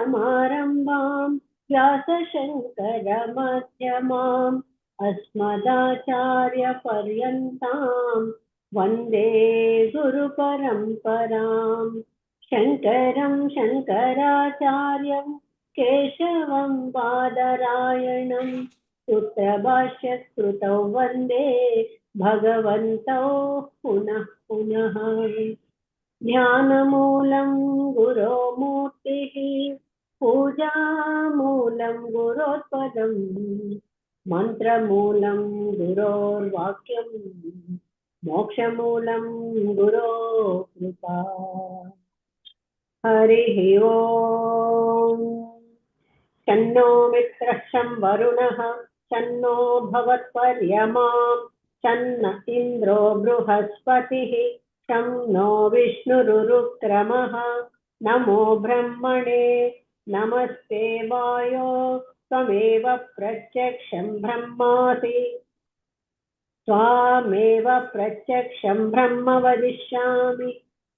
समारम्भाम् व्यासशङ्करमध्यमाम् अस्मदाचार्यपर्यन्ताम् वन्दे गुरुपरम्पराम्। शङ्करं शङ्कराचार्यं केशवं बादरायणं सूत्रभाष्यकृतौ वन्दे भगवन्तौ पुनः पुनः। ध्यानमूलं गुरो मूर्तिः पूजामूलं गुरोत्पदम् मन्त्रमूलं गुरोर्वाक्यं मोक्षमूलं गुरो कृपा। हरिः ओम्। शन्नो मित्रः शं वरुणः शन्नो भवत्पर्यमा शन्न इन्द्रो बृहस्पतिः शं नो विष्णुरुक्रमः। नमो ब्रह्मणे नमस्ते वायो त्वमेव प्रत्यक्षं ब्रह्मासि त्वामेव प्रत्यक्षं ब्रह्म वदिष्यामि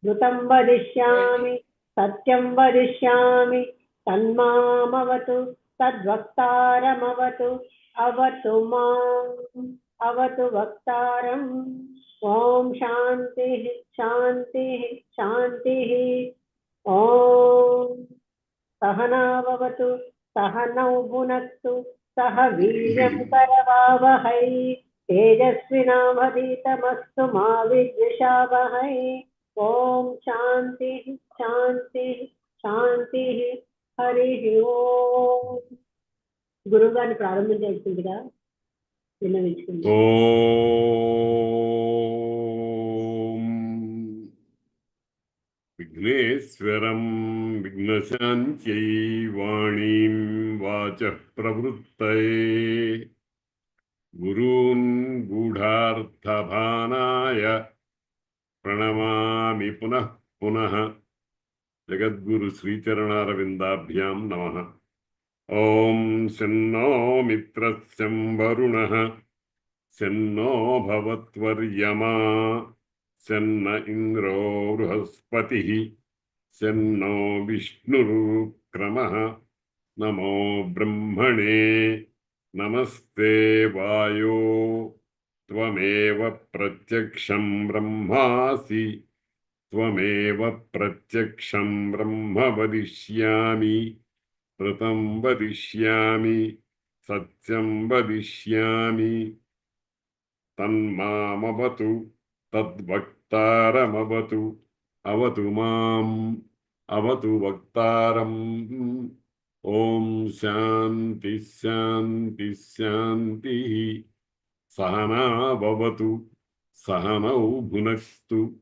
ऋतं वदिष्यामि सत्यं वदिष्यामि तन्मामवतु तद्वक्तारमवतु अवतु माम् अवतु वक्तारम्। ॐ शान्तिः शान्तिः शान्तिः। ॐ सहनाववतु सहनौ भुनक्तु सह वीर्यं करवावहै तेजस्विनावधीतमस्तु मा विद्विषावहै। ॐ शान्तिः शान्तिः शान्तिः। हरिः ओम्। గురువుగారిని ప్రారంభించాల్సిందిగా విన్నవించుకుంది. ఓం విఘ్నేశ్వరం విఘ్నశాంత్యై వాణీం వాచః ప్రవృత్తయే గురూన్ గూఢార్థభానాయ ప్రణమామి పునః పునః. జగద్గురు శ్రీచరణారవిందాభ్యాం నమః. ఓం శన్నో మిత్రः శం వరుణః శన్నో భవత్వర్యమా శన్న ఇంద్రో బృహస్పతిః శన్నో విష్ణురుక్రమః. నమో బ్రహ్మణే నమస్తే వాయో త్వమేవ ప్రత్యక్షం బ్రహ్మాసి త్వమేవ ప్రత్యక్షం బ్రహ్మ వదిష్యామి ఋతం వదిష్యామి సత్యం వదిష్యామి తన్మామవతు తద్వక్తారమవతు అవతు మాం అవతు వక్తారం. ఓం శాంతి శాంతి శాంతి. సహనా భవతు సహనౌ భునక్తు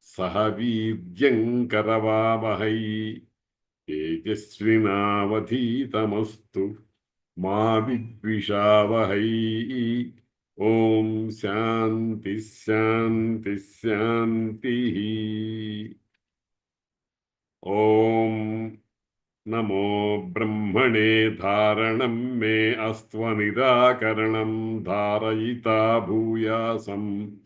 సహ వీర్యం కరవావహై తేజస్వినావధీతమస్తు మా విద్విషావహై. ఓం శాంతి శాంతి శాంతి. ఓం నమో బ్రహ్మణే ధారణం మే అస్త్వనిరాకరణం ధారయితా భూయాసం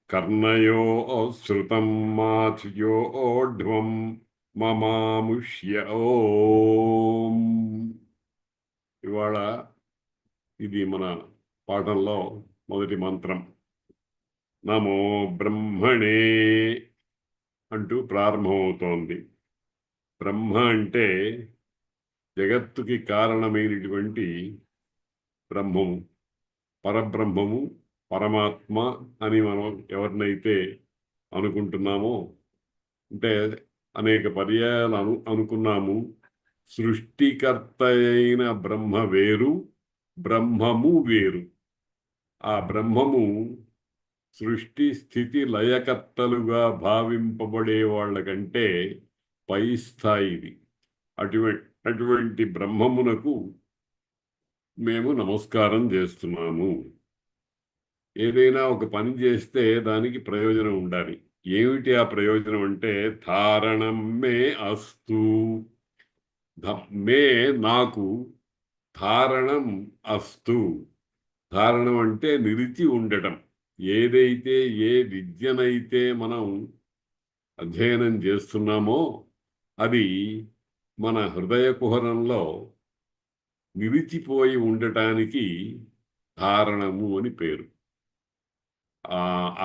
కర్ణయో శ్రుతం మాథ్యో ఓఢ్వం మమాముష్య. ఓం. ఇవాళ ఇది మన పాఠంలో మొదటి మంత్రం. నమో బ్రహ్మణే అంటూ ప్రారంభమవుతోంది. బ్రహ్మ అంటే జగత్తుకి కారణమైనటువంటి బ్రహ్మము, పరబ్రహ్మము, పరమాత్మ అని మనం ఎవరినైతే అనుకుంటున్నామో, అంటే అనేక పర్యాయాలు అనుకున్నాము. సృష్టికర్త అయిన బ్రహ్మ వేరు, బ్రహ్మము వేరు. ఆ బ్రహ్మము సృష్టి స్థితి లయకర్తలుగా భావింపబడే వాళ్ళ కంటే పై స్థాయిది. అటువంటి బ్రహ్మమునకు మేము నమస్కారం చేస్తున్నాము. ఏదైనా ఒక పని చేస్తే దానికి ప్రయోజనం ఉండాలి. ఏమిటి ఆ ప్రయోజనం అంటే ధారణం మే అస్తు. మే నాకు, ధారణం అస్తు. ధారణం అంటే నిలిచి ఉండటం. ఏదైతే ఏ విద్యనైతే మనం అధ్యయనం చేస్తున్నామో అది మన హృదయ కుహరంలో నిలిచిపోయి ఉండటానికి ధారణము అని పేరు.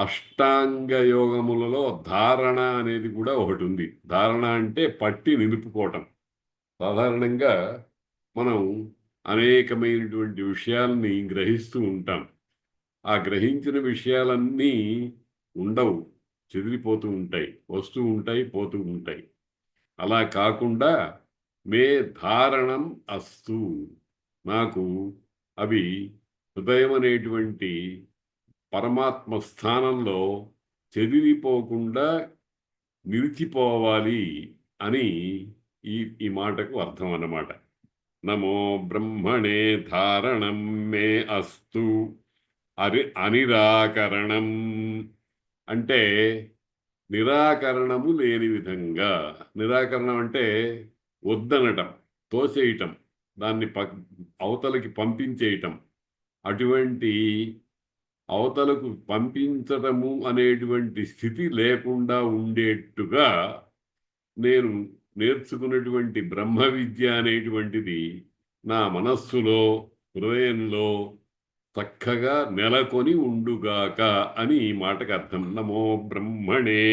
అష్టాంగ యోగములలో ధారణ అనేది కూడా ఒకటి ఉంది. ధారణ అంటే పట్టి నిలుపుకోవటం. సాధారణంగా మనం అనేకమైనటువంటి విషయాల్ని గ్రహిస్తూ ఉంటాం. ఆ గ్రహించిన విషయాలన్నీ ఉండవు, చెదిరిపోతూ ఉంటాయి, వస్తూ ఉంటాయి, పోతూ ఉంటాయి. అలా కాకుండా మే ధారణం అస్తు, నాకు అవి హృదయం అనేటువంటి పరమాత్మ స్థానంలో చెదిరిపోకుండా నిలిచిపోవాలి అని ఈ ఈ మాటకు అర్థం అన్నమాట. నమో బ్రహ్మణే ధారణం మే అస్తు అనిరాకరణం అంటే నిరాకరణము లేని విధంగా. నిరాకరణం అంటే వద్దనటం, తోసేయటం, దాన్ని అవతలకి పంపించేయటం. అటువంటి అవతలకు పంపించటము అనేటువంటి స్థితి లేకుండా ఉండేట్టుగా నేను నేర్చుకున్నటువంటి బ్రహ్మ విద్య అనేటువంటిది నా మనస్సులో, హృదయంలో చక్కగా నెలకొని ఉండుగాక అని ఈ మాటకు అర్థం. నమో బ్రహ్మణే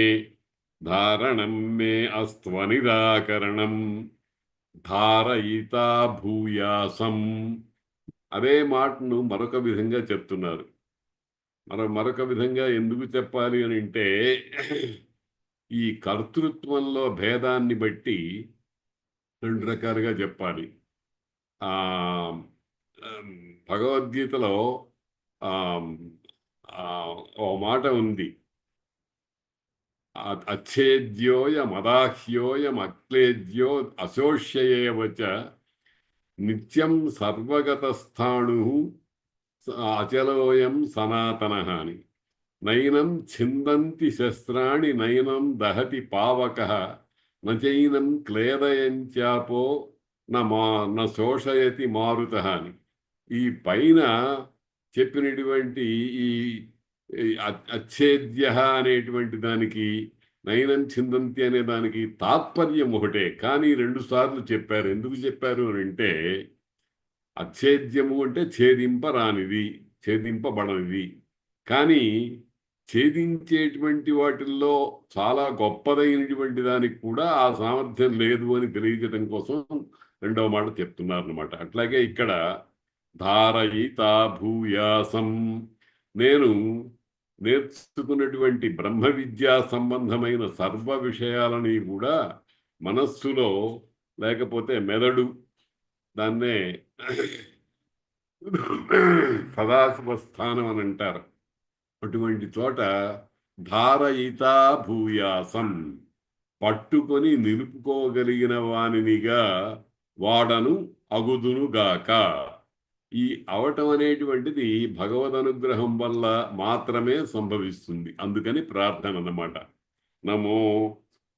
ధారణం మే అస్త్వనిరాకరణం ధారయితా భూయాసం. అదే మాటను మరొక విధంగా చెప్తున్నారు. మరొక విధంగా ఎందుకు చెప్పాలి అని అంటే, ఈ కర్తృత్వంలో భేదాన్ని బట్టి రెండు రకాలుగా చెప్పాలి. ఆ భగవద్గీతలో ఓ మాట ఉంది. అచ్ఛేద్యోయమదాహ్యోయం అక్లేద్యో అశోష్యేవచ నిత్యం సర్వగతస్థాణు అచలోయం సనాతనః అని. నైనం ఛిందంతి శస్త్రాణి నైనం దహతి పావకః నచైనం క్లేదయంచాపో న శోషయతి మారుతః అని. ఈ పైన చెప్పినటువంటి ఈ అచ్ఛేద్య అనేటువంటి దానికి, నైనం ఛిందంతి అనే దానికి తాత్పర్యం ఒకటే, కానీ 2 సార్లు చెప్పారు. ఎందుకు చెప్పారు అని అంటే, అచ్ఛేద్యము అంటే ఛేదింపరానిది, ఛేదింపబడనిది. కానీ ఛేదించేటువంటి వాటిల్లో చాలా గొప్పదైనటువంటి దానికి కూడా ఆ సామర్థ్యం లేదు అని తెలియజేయడం కోసం రెండవ మాట చెప్తున్నారన్నమాట. అట్లాగే ఇక్కడ ధారయితా భూయాసం, నేను నేర్చుకున్నటువంటి బ్రహ్మ విద్యా సంబంధమైన సర్వ విషయాలని కూడా మనస్సులో, లేకపోతే మెదడు, దాన్నే సదాశివ స్థానం అని అంటారు, అటువంటి చోట ధారయితా భూయాసం, పట్టుకొని నిలుపుకోగలిగిన వానినిగా వాడను అగుదునుగాక. ఈ అవటం అనేటువంటిది భగవద్ అనుగ్రహం వల్ల మాత్రమే సంభవిస్తుంది. అందుకని ప్రార్థన అన్నమాట. నమో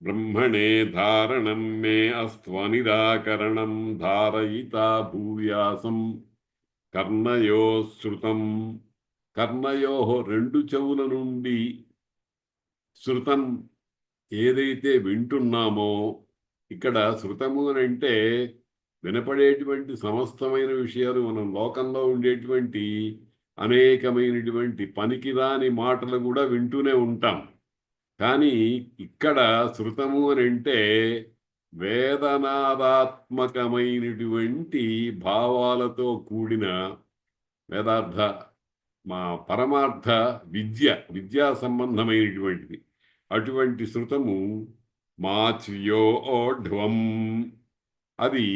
బ్రహ్మణే ధారణం మే అస్త్వనిరాకరణం ధారయితా భూయాసం కర్ణయో శృతం. కర్ణయో, 2 చెవుల నుండి, శృతం ఏదైతే వింటున్నామో, ఇక్కడ శృతము అని అంటే వినపడేటువంటి సమస్తమైన విషయాలు, మనం లోకంలో ఉండేటువంటి అనేకమైనటువంటి పనికిరాని మాటలు కూడా వింటూనే ఉంటాం. కానీ ఇక్కడ శృతము అని అంటే వేదనాదాత్మకమైనటువంటి భావాలతో కూడిన వేదార్థ, మా పరమార్థ విద్యా సంబంధమైనటువంటిది. అటువంటి శృతము మాచ్యోఢ్వం, అది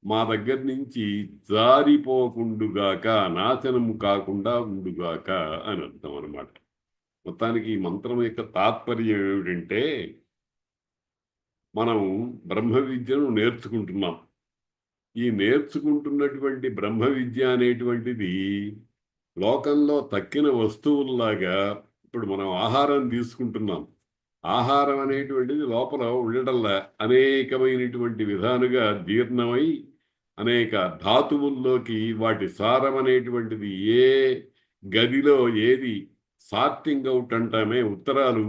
మా దగ్గర నుంచి జారిపోకుండుగాక, నాశనము కాకుండా ఉండుగాక అని అర్థం అన్నమాట. మొత్తానికి ఈ మంత్రం యొక్క తాత్పర్యం ఏమిటంటే, మనం బ్రహ్మ విద్యను నేర్చుకుంటున్నాం. ఈ నేర్చుకుంటున్నటువంటి బ్రహ్మ విద్య అనేటువంటిది లోకంలో తక్కిన వస్తువుల్లాగా, ఇప్పుడు మనం ఆహారం తీసుకుంటున్నాం. ఆహారం అనేటువంటిది లోపల ఉండటంలా అనేకమైనటువంటి విధాలుగా జీర్ణమై అనేక ధాతువుల్లోకి వాటి సారం అనేటువంటిది ఏ గదిలో ఏది సార్టింగ్ అవుట్ అంటామే, ఉత్తరాలు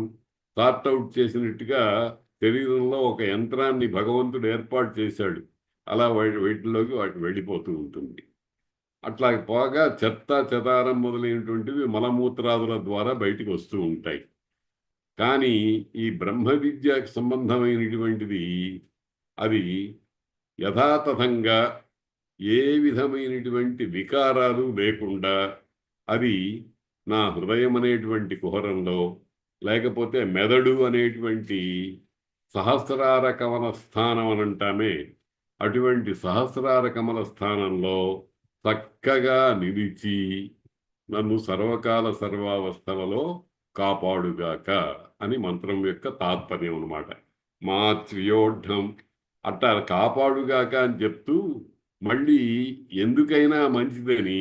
సార్ట్ అవుట్ చేసినట్టుగా శరీరంలో ఒక యంత్రాన్ని భగవంతుడు ఏర్పాటు చేశాడు. అలా వీటిలోకి వాటి వెళ్ళిపోతూ ఉంటుంది. అట్లా పోగా చెత్త చెదారం మొదలైనటువంటివి మలమూత్రాదుల ద్వారా బయటికి వస్తూ ఉంటాయి. కానీ ఈ బ్రహ్మ విద్యకు సంబంధమైనటువంటిది అది యథాతథంగా ఏ విధమైనటువంటి వికారాలు లేకుండా అది నా హృదయం అనేటువంటి కుహరంలో, లేకపోతే మెదడు అనేటువంటి సహస్రార కమల స్థానం అని అంటామే, అటువంటి సహస్రార కమల స్థానంలో చక్కగా నిలిచి నన్ను సర్వకాల సర్వావస్థలలో కాపాడుగాక అని మంత్రం యొక్క తాత్పర్యం అన్నమాట. మాత్రియోఢం అట్లా కాపాడుగాక అని చెప్తూ మళ్ళీ ఎందుకైనా మంచిదని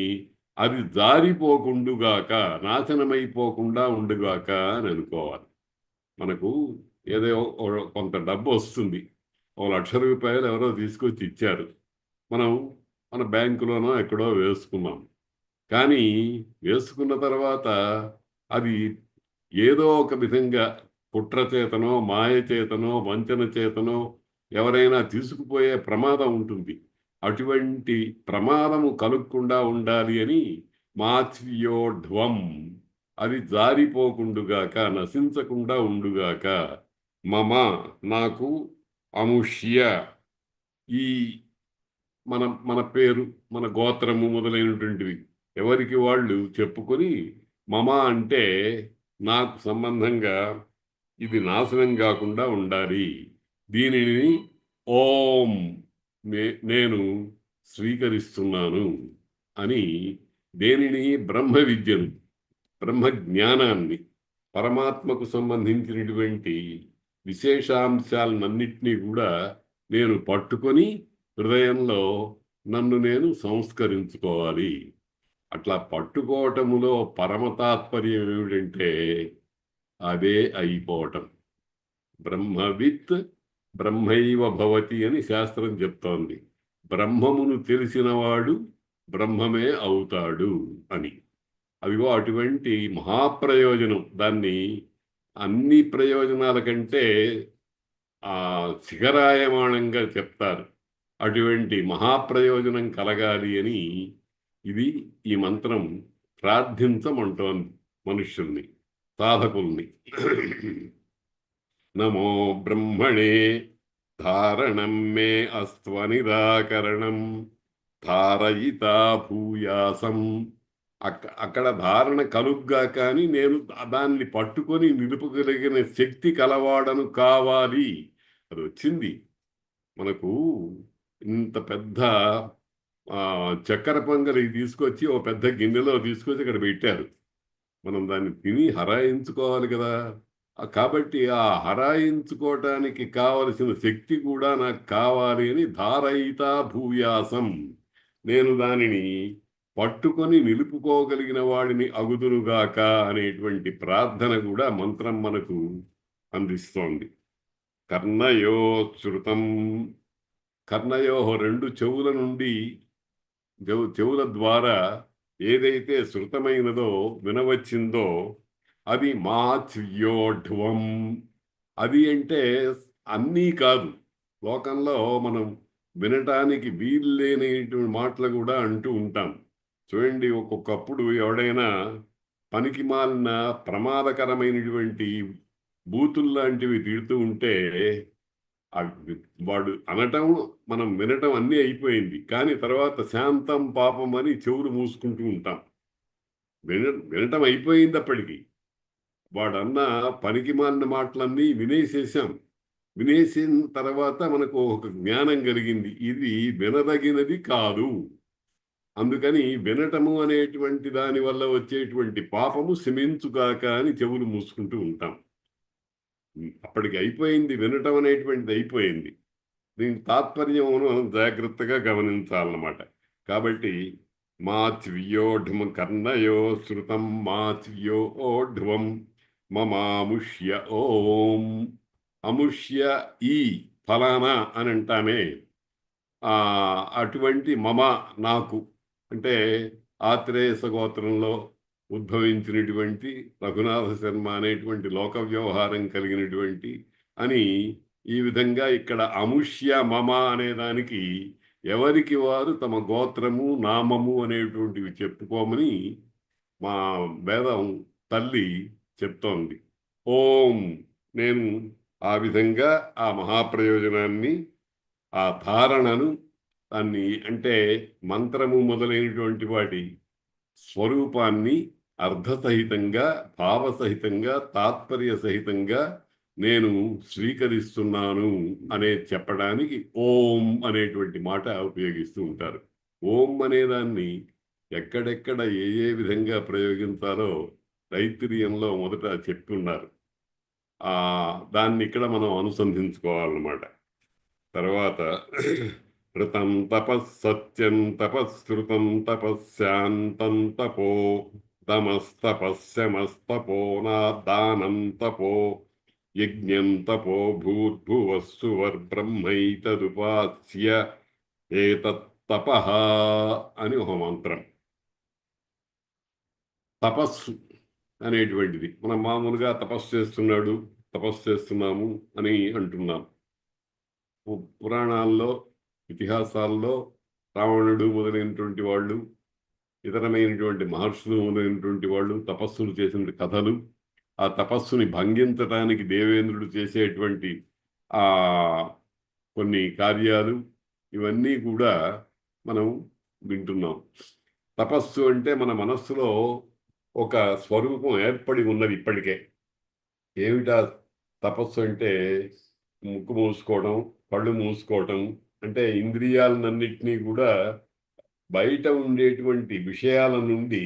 అది జారిపోకుండుగాక, నాశనమైపోకుండా ఉండుగాక అని అనుకోవాలి. మనకు ఏదో కొంత డబ్బు వస్తుంది, ₹1,00,000 ఎవరో తీసుకొచ్చి ఇచ్చారు, మనం మన బ్యాంకులోనో ఎక్కడో వేసుకున్నాం. కానీ వేసుకున్న తర్వాత అది ఏదో ఒక విధంగా కుట్ర చేతనో, మాయ చేతనో, వంచన చేతనో ఎవరైనా తీసుకుపోయే ప్రమాదం ఉంటుంది. అటువంటి ప్రమాదము కలుగకుండా ఉండాలి అని మాత్స్యోఢ్వం, అది జారిపోకుండుగాక, నశించకుండా ఉండుగాక. మమ నాకు, అముష్య ఈ మన మన పేరు, మన గోత్రము మొదలైనటువంటివి ఎవరికి వాళ్ళు చెప్పుకొని మమ అంటే నాకు సంబంధంగా ఇది నాశనం కాకుండా ఉండాలి, దీనిని ఓం నేను స్వీకరిస్తున్నాను అని, దేనిని బ్రహ్మ విద్యను, బ్రహ్మ జ్ఞానాన్ని, పరమాత్మకు సంబంధించినటువంటి విశేషాంశాలన్నింటినీ కూడా నేను పట్టుకొని హృదయంలో నన్ను నేను సంస్కరించుకోవాలి. అట్లా పట్టుకోవటములో పరమతాత్పర్యం ఏమిటంటే అదే అయిపోవటం. బ్రహ్మవిత్ బ్రహ్మైవ భవతి అని శాస్త్రం చెప్తోంది. బ్రహ్మమును తెలిసినవాడు బ్రహ్మమే అవుతాడు అని. అదిగో అటువంటి మహాప్రయోజనం. దాన్ని అన్ని ప్రయోజనాల కంటే శిఖరాయమానంగా చెప్తారు. అటువంటి మహాప్రయోజనం కలగాలి అని ఇది ఈ మంత్రం ప్రార్థించమంటోంది మనుష్యుల్ని, సాధకుల్ని. నమో బ్రహ్మణే ధారణం మే అస్త్వనిరాకరణం ధారయితా భూయాసం. అక్కడ ధారణ కలుగ్గా కానీ నేను దాన్ని పట్టుకొని నిలుపగలిగిన శక్తి కలవాడను కావాలి. అది వచ్చింది. మనకు ఇంత పెద్ద చక్కెర పొంగలి తీసుకొచ్చి ఓ పెద్ద గిన్నెలో తీసుకొచ్చి ఇక్కడ పెట్టారు. మనం దాన్ని తిని హరాయించుకోవాలి కదా. కాబట్టి ఆ హరాయించుకోవటానికి కావలసిన శక్తి కూడా నాకు కావాలి అని ధారయితా భూయాసం, నేను దానిని పట్టుకొని నిలుపుకోగలిగిన వాడిని అగుదునుగాక అనేటువంటి ప్రార్థన కూడా మంత్రం మనకు అందిస్తోంది. కర్ణయో శృతం, కర్ణయో రెండు చెవుల నుండి, చెవుల ద్వారా ఏదైతే శృతమైనదో వినవచ్చిందో అది మాచ్యోఢ్వం. అది అంటే అన్నీ కాదు, లోకంలో మనం వినటానికి వీలు లేనటువంటి మాటలు కూడా అంటూ ఉంటాం. చూడండి, ఒక్కొక్కప్పుడు ఎవడైనా పనికి మాలిన ప్రమాదకరమైనటువంటి బూతుల్లాంటివి తిడుతూ ఉంటే వాడు అనటం మనం వినటం అన్నీ అయిపోయింది, కానీ తర్వాత శాంతం పాపం అని చెవులు మూసుకుంటూ ఉంటాం. వినటం అయిపోయింది. అప్పటికి వాడన్న పనికి మాలిన మాటలన్నీ వినేసేసాం. వినేసిన తర్వాత మనకు ఒక జ్ఞానం కలిగింది, ఇది వినదగినది కాదు. అందుకని వినటము అనేటువంటి దాని వల్ల వచ్చేటువంటి పాపము శమించుగాక అని చెవులు మూసుకుంటూ ఉంటాం. అప్పటికి అయిపోయింది, వినటం అనేటువంటిది అయిపోయింది. దీని తాత్పర్యమును మనం జాగ్రత్తగా గమనించాలన్నమాట. కాబట్టి మాచ్వ్యోఢ్వం కర్ణయో శృతం మాచ్వ్యోఢ్వం మమాముష్య ఓం. అముష్య ఈ ఫలానా అని అంటామే, అటువంటి మమ నాకు అంటే ఆత్రేయ గోత్రంలో ఉద్భవించినటువంటి రఘునాథ శర్మ అనేటువంటి లోక వ్యవహారం కలిగినటువంటి అని ఈ విధంగా ఇక్కడ అముష్య మమ అనే దానికి ఎవరికి వారు తమ గోత్రము నామము అనేటువంటివి చెప్పుకోమని మా వేదం తల్లి చెప్తోంది. ఓం నేను ఆ విధంగా ఆ మహాప్రయోజనాన్ని, ఆ ధారణను, దాన్ని అంటే మంత్రము మొదలైనటువంటి వాటి స్వరూపాన్ని అర్థసహితంగా, భావసహితంగా, తాత్పర్య సహితంగా నేను స్వీకరిస్తున్నాను అనే చెప్పడానికి ఓం అనేటువంటి మాట ఉపయోగిస్తూ ఉంటారు. ఓం అనేదాన్ని ఎక్కడెక్కడ ఏ ఏ విధంగా ప్రయోగించాలో తైత్తిరీయంలో మొదట చెప్తున్నారు. దాన్ని ఇక్కడ మనం అనుసంధించుకోవాలన్నమాట. తర్వాత ఋతం తపస్సత్యం తపశ్రుతం తపస్శాంతం తపో తమస్తపస్యమస్తపో దానం తపో యజ్ఞం తపో భూర్భువస్సువర్బ్రహ్మైతదుపాస్య ఏతత్తపః అని ఒక మంత్రం. తపస్సు అనేటువంటిది మనం మామూలుగా తపస్సు చేస్తున్నాము అని అంటున్నాం. పురాణాల్లో, ఇతిహాసాల్లో రావణుడు మొదలైనటువంటి వాళ్ళు, ఇతరమైనటువంటి మహర్షులు మొదలైనటువంటి వాళ్ళు తపస్సులు చేసిన కథలు, ఆ తపస్సుని భంగించడానికి దేవేంద్రుడు చేసేటువంటి ఆ కొన్ని కార్యాలు, ఇవన్నీ కూడా మనం వింటున్నాం. తపస్సు అంటే మన మనస్సులో ఒక స్వరూపం ఏర్పడి ఉన్నది ఇప్పటికే. ఏమిటా తపస్సు అంటే? ముక్కు మూసుకోవడం, కళ్ళు మూసుకోవటం, అంటే ఇంద్రియాలన్నింటినీ కూడా బయట ఉండేటువంటి విషయాల నుండి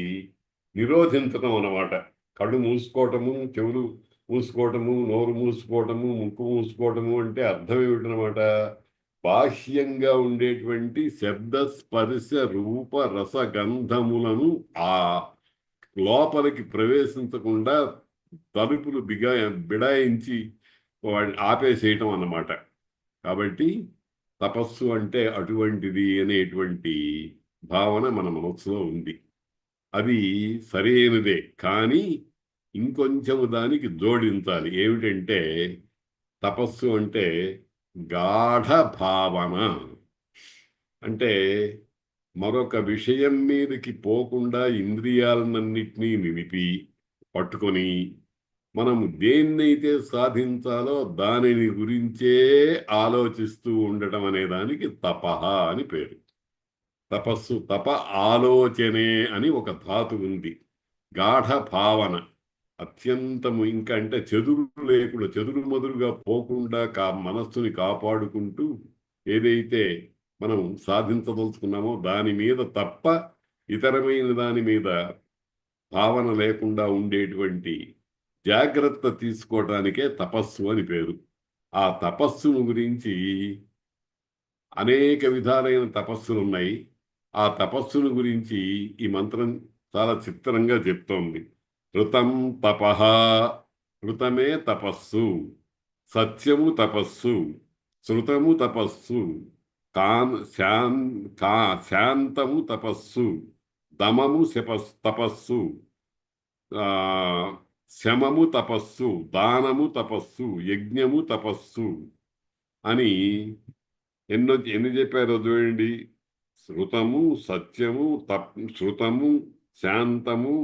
నిరోధించటం అన్నమాట. కళ్ళు మూసుకోవటము, చెవులు మూసుకోవటము, నోరు మూసుకోవటము, ముక్కు మూసుకోవటము అంటే అర్థం ఏమిటనమాట? బాహ్యంగా ఉండేటువంటి శబ్ద, స్పర్శ, రూప, రస, గంధములను ఆ లోపలికి ప్రవేశించకుండా తలుపులు బిడాయించి ఆపేసేయటం అన్నమాట. కాబట్టి తపస్సు అంటే అటువంటిది అనేటువంటి భావన మన మనస్సులో ఉంది. అది సరైనదే, కానీ ఇంకొంచెము దానికి జోడించాలి. ఏమిటంటే తపస్సు అంటే గాఢ భావన. అంటే మరొక విషయం మీదకి పోకుండా ఇంద్రియాలన్నింటినీ నిలిపి పట్టుకొని మనము దేన్నైతే సాధించాలో దానిని గురించే ఆలోచిస్తూ ఉండటం అనే దానికి తపః అని పేరు. తపస్సు తప ఆలోచనే అని ఒక ధాతు ఉంది. గాఢ భావన, అత్యంతము, ఇంకా అంటే చెదురు మదురుగా పోకుండా మనస్సుని కాపాడుకుంటూ ఏదైతే మనం సాధించదలుచుకున్నామో దాని మీద తప్ప ఇతరమైన దాని మీద భావన లేకుండా ఉండేటువంటి జాగ్రత్త తీసుకోవటానికే తపస్సు అని పేరు. ఆ తపస్సును గురించి అనేక విధాలైన తపస్సులు ఉన్నాయి. ఆ తపస్సును గురించి ఈ మంత్రం చాలా చిత్రంగా చెప్తోంది. ఋతం తపః, ఋతమే తపస్సు, సత్యము తపస్సు, శృతము తపస్సు, శాంతము తపస్సు, దమము తపస్సు, శమము తపస్సు, దానము తపస్సు, యజ్ఞము తపస్సు అని ఎన్ని చెప్పారో చూడండి. శృతము, సత్యము, శృతము, శాంతము,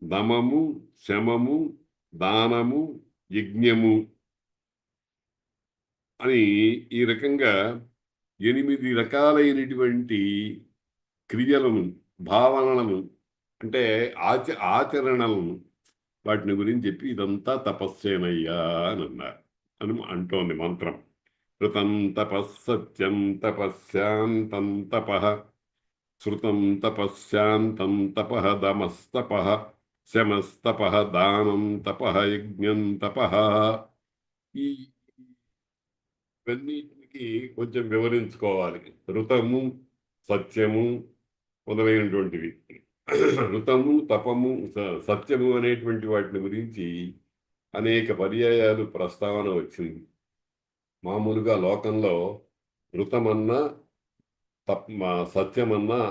దమము, శమము, దానము, యజ్ఞము అని ఈ రకంగా 8 రకాలైనటువంటి క్రియలను, భావనలను, అంటే ఆచరణలను, వాటిని గురించి చెప్పి ఇదంతా తపస్సేనయ్యా అని అన్నారు అని అంటోంది మంత్రం. ఋతం తపస్సత్యం తపశ్శాంతం తపః, శృతం తపశ్శాంతం తపః, దమస్తపః, శమస్తపః, దానం తపః, యజ్ఞం తపః. ఇవన్నిటికి కొంచెం వివరించుకోవాలి. ఋతము, సత్యము మొదలైనటువంటివి. ఋతము, తపము, సత్యము అనేటువంటి వాటిని గురించి అనేక పర్యాయాలు ప్రస్తావన వచ్చింది. మామూలుగా లోకంలో ఋతమన్నా సత్యమన్నా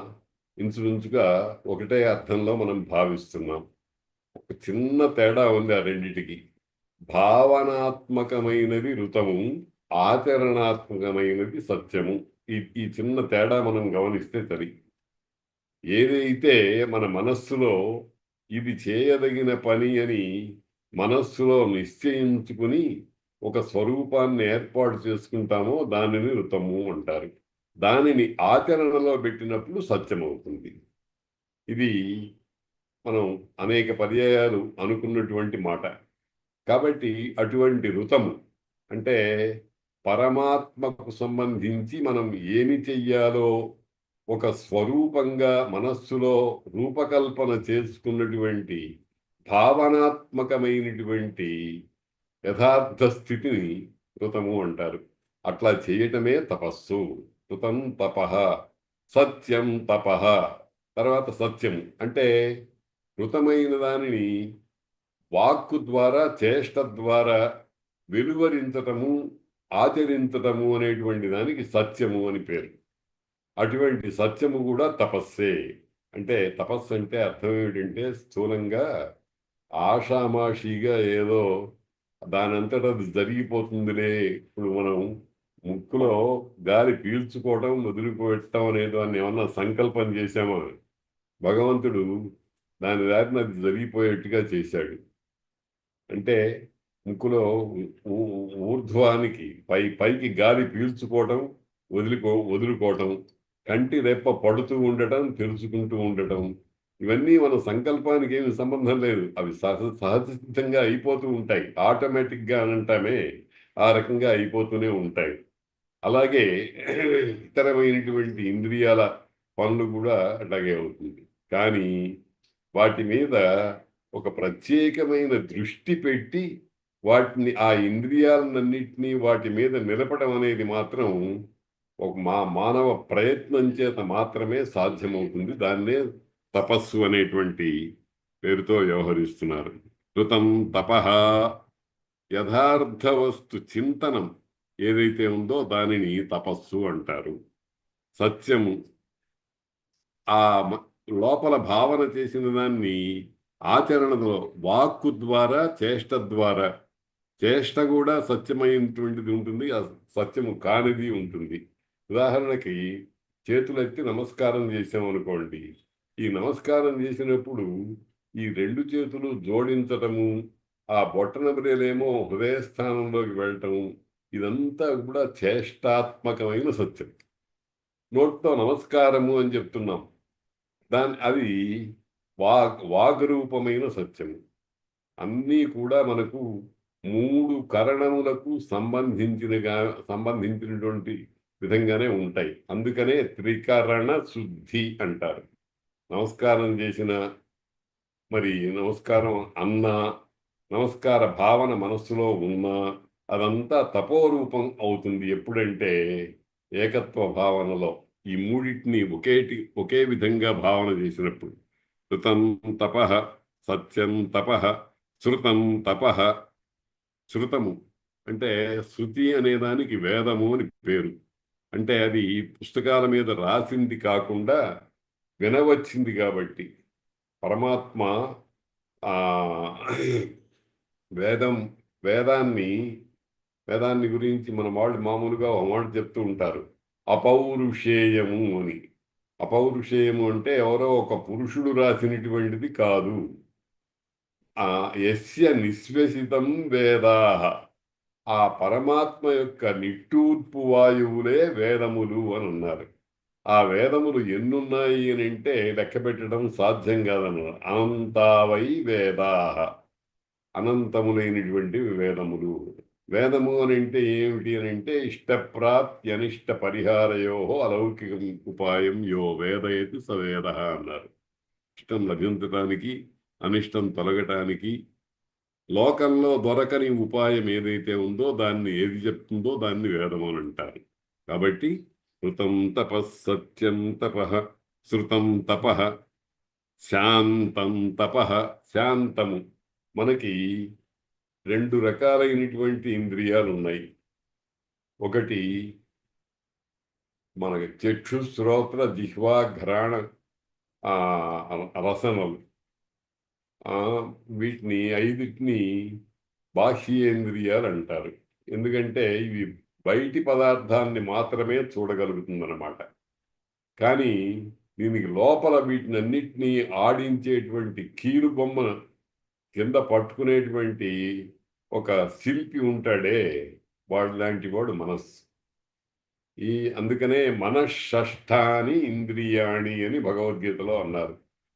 ఇంచుమించుగా ఒకటే అర్థంలో మనం భావిస్తున్నాం. ఒక చిన్న తేడా ఉంది ఆ రెండిటికి. భావనాత్మకమైనది ఋతము, ఆచరణాత్మకమైనది సత్యము. ఈ చిన్న తేడా మనం గమనిస్తే సరి. ఏదైతే మన మనస్సులో ఇది చేయదగిన పని అని మనస్సులో నిశ్చయించుకుని ఒక స్వరూపాన్ని ఏర్పాటు చేసుకుంటామో దానిని ఋతము అంటారు. దానిని ఆచరణలో పెట్టినప్పుడు సత్యమవుతుంది. ఇది మనం అనేక పర్యాయాలు అనుకున్నటువంటి మాట. కాబట్టి అటువంటి ఋతము అంటే పరమాత్మకు సంబంధించి మనం ఏమి చెయ్యాలో ఒక స్వరూపంగా మనస్సులో రూపకల్పన చేసుకున్నటువంటి భావనాత్మకమైనటువంటి యథార్థ స్థితిని ఋతము అంటారు. అట్లా చేయటమే తపస్సు. ఋతం తపః, సత్యం తపః. తర్వాత సత్యం అంటే ఋతమైన దానిని వాక్కు ద్వారా చేష్ట ద్వారా వెలువరించటము ఆచరించటము అనేటువంటి దానికి సత్యము అని పేరు. అటువంటి సత్యము కూడా తపస్సే. అంటే తపస్సు అంటే అర్థం ఏమిటంటే స్థూలంగా ఆషామాషిగా ఏదో దానంతట అది జరిగిపోతుందిలే. ఇప్పుడు మనం ముక్కులో గాలి పీల్చుకోవడం వదిలిపెట్టడం అనే దాన్ని ఏమన్నా సంకల్పం చేశామా? భగవంతుడు దాని దారిన అది జరిగిపోయేట్టుగా చేశాడు. అంటే ముక్కులో ఊర్ధ్వానికి పైకి గాలి పీల్చుకోవటం వదులుకోవటం, కంటి రెప్ప పడుతూ ఉండటం తెరుచుకుంటూ ఉండటం, ఇవన్నీ మన సంకల్పానికి ఏమి సంబంధం లేదు. అవి సహజసిద్ధంగా అయిపోతూ ఉంటాయి. ఆటోమేటిక్గా అంటామే ఆ రకంగా అయిపోతూనే ఉంటాయి. అలాగే ఇతరమైనటువంటి ఇంద్రియాల పనులు కూడా అట్లాగే అవుతుంది. కానీ వాటి మీద ఒక ప్రత్యేకమైన దృష్టి పెట్టి వాటిని ఆ ఇంద్రియాలన్నింటినీ వాటి మీద నిలపడం అనేది మాత్రం ఒక మానవ ప్రయత్నం చేత మాత్రమే సాధ్యమవుతుంది. దాన్నే తపస్సు అనేటువంటి పేరుతో వ్యవహరిస్తున్నారు. కృతం తపః యథార్థ వస్తు చింతనం ఏదైతే ఉందో దానిని తపస్సు అంటారు. సత్యము ఆ లోపల భావన చేసిన దాన్ని ఆచరణలో వాక్కు ద్వారా చేష్ట ద్వారా, చేష్ట కూడా సత్యమైనటువంటిది ఉంటుంది, సత్యము కానిది ఉంటుంది. ఉదాహరణకి చేతులెత్తి నమస్కారం చేసామనుకోండి. ఈ నమస్కారం చేసినప్పుడు ఈ రెండు చేతులు జోడించటము, ఆ బొట్టనబరేలేమో హృదయస్థానంలోకి వెళ్ళటం, ఇదంతా కూడా చేష్టాత్మకమైన సత్యం. నోట్తో నమస్కారము అని చెప్తున్నాం. అది వాగ్రూపమైన సత్యము. అన్నీ కూడా మనకు 3 కరణములకు సంబంధించినటువంటి విధంగానే ఉంటాయి. అందుకనే త్రికరణ శుద్ధి అంటారు. నమస్కారం చేసిన మరి నమస్కారం అన్నా, నమస్కార భావన మనస్సులో ఉన్నా అదంతా తపోరూపం అవుతుంది. ఎప్పుడంటే ఏకత్వ భావనలో ఈ మూడింటిని ఒకే విధంగా భావన చేసినప్పుడు. శృతం తపః, సత్యం తపః, శృతం తపః. శృతము అంటే శృతి అనేదానికి వేదము అని పేరు. అంటే అది పుస్తకాల మీద రాసింది కాకుండా వినవచ్చింది కాబట్టి పరమాత్మ ఆ వేదాన్ని గురించి మన వాళ్ళు మామూలుగా ఒక మాట చెప్తూ ఉంటారు, అపౌరుషేయము అని. అపౌరుషేయము అంటే ఎవరో ఒక పురుషుడు రాసినటువంటిది కాదు. యస్య నిశ్వసితం వేదాః, ఆ పరమాత్మ యొక్క నిట్టూర్పు వాయువులే వేదములు అని అన్నారు. ఆ వేదములు ఎన్నున్నాయి అని అంటే లెక్క పెట్టడం సాధ్యం కాదన్నారు. అనంతావై వేదాః, అనంతములైనటువంటి వేదములు. వేదము అని అంటే ఏమిటి అని అంటే ఇష్టప్రాప్తి అనిష్ట పరిహారయో అలౌకిక ఉపాయం యో వేదయతి స వేద అన్నారు. ఇష్టం లభించటానికి అనిష్టం తొలగటానికి లోకంలో దొరకని ఉపాయం ఏదైతే ఉందో దాన్ని ఏది చెప్తుందో దాన్ని వేదము అని అంటారు. కాబట్టి శృతం తపః, సత్యం తపః, శృతం తపః, శాంతం తపః. శాంతము మనకి 2 రకాలైనటువంటి ఇంద్రియాలు ఉన్నాయి. ఒకటి మనకి చక్షు శ్రోత్ర జిహ్వా ఘ్రాణ రసనలు. వీటిని 5టిని బాహ్యేంద్రియాలు అంటారు. ఎందుకంటే ఇవి బయటి పదార్థాన్ని మాత్రమే చూడగలుగుతుందన్నమాట. కానీ దీనికి లోపల వీటినన్నిటినీ ఆడించేటువంటి కీలుబొమ్మ కింద పట్టుకునేటువంటి ఒక శిల్పి ఉంటాడే, వాడు లాంటి వాడు మనస్సు. అందుకనే మనఃషష్ఠాని ఇంద్రియాణి అని భగవద్గీతలో అన్నారు.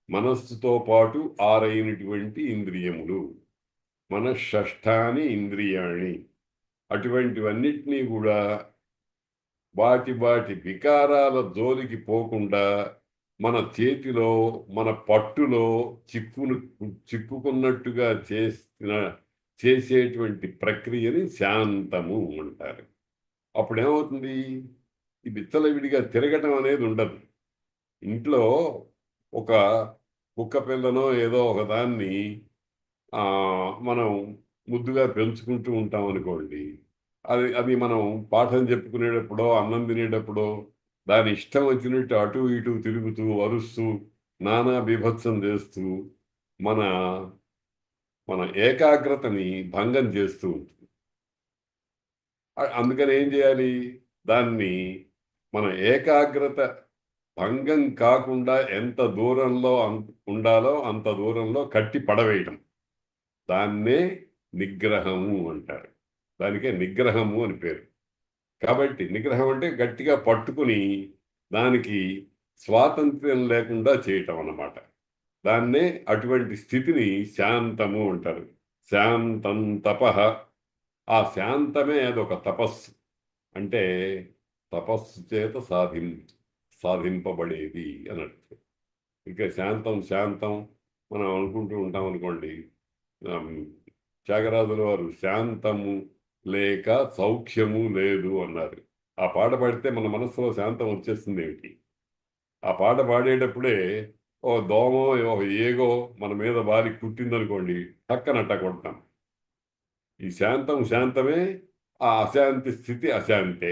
మనస్సుతో పాటు 6 అయినటువంటి ఇంద్రియములు. మనఃషష్ఠాని ఇంద్రియాణి. అటువంటివన్నిటినీ కూడా వాటి వికారాల జోలికి పోకుండా మన చేతిలో, మన పట్టులో చిక్కుకున్నట్టుగా చేసేటువంటి ప్రక్రియని శాంతము అంటారు. అప్పుడేమవుతుంది, ఈ విచ్చలవిడిగా తిరగటం అనేది ఉండదు. ఇంట్లో ఒక కుక్క పిల్లనో ఏదో ఒకదాన్ని మనం ముద్దుగా పెంచుకుంటూ ఉంటాం అనుకోండి. అది మనం పాఠం చెప్పుకునేటప్పుడో, అన్నం తినేటప్పుడో దాని ఇష్టం వచ్చినట్టు అటు ఇటు తిరుగుతూ, అరుస్తూ, నానా బీభత్సం చేస్తూ మన మన ఏకాగ్రతని భంగం చేస్తూ ఉంటుంది. అందుకని ఏం చేయాలి, దాన్ని మన ఏకాగ్రత భంగం కాకుండా ఎంత దూరంలో ఉండాలో అంత దూరంలో కట్టి పడవేయటం, దాన్నే నిగ్రహము అంటారు. దానికే నిగ్రహము అని పేరు. కాబట్టి నిగ్రహం అంటే గట్టిగా పట్టుకుని దానికి స్వాతంత్ర్యం లేకుండా చేయటం అన్నమాట. దాన్నే అటువంటి స్థితిని శాంతము అంటారు. శాంతం తపః. ఆ శాంతమే అదొక తపస్సు. అంటే తపస్సు చేత సాధింపబడేది అన్నట్టు. ఇక శాంతం శాంతం మనం అనుకుంటూ ఉంటాం అనుకోండి. త్యాగరాజుల వారు శాంతము లేక సౌఖ్యము లేదు అన్నారు. ఆ పాట పాడితే మన మనసులో శాంతం వచ్చేస్తుంది ఏమిటి? ఆ పాట పాడేటప్పుడే ఓ దోమో ఓ ఏగో మన మీద వారి కుట్టిందనుకోండి, టక్కనట్ట కొడతాం. ఈ శాంతం శాంతమే, ఆ అశాంతి స్థితి అశాంతే.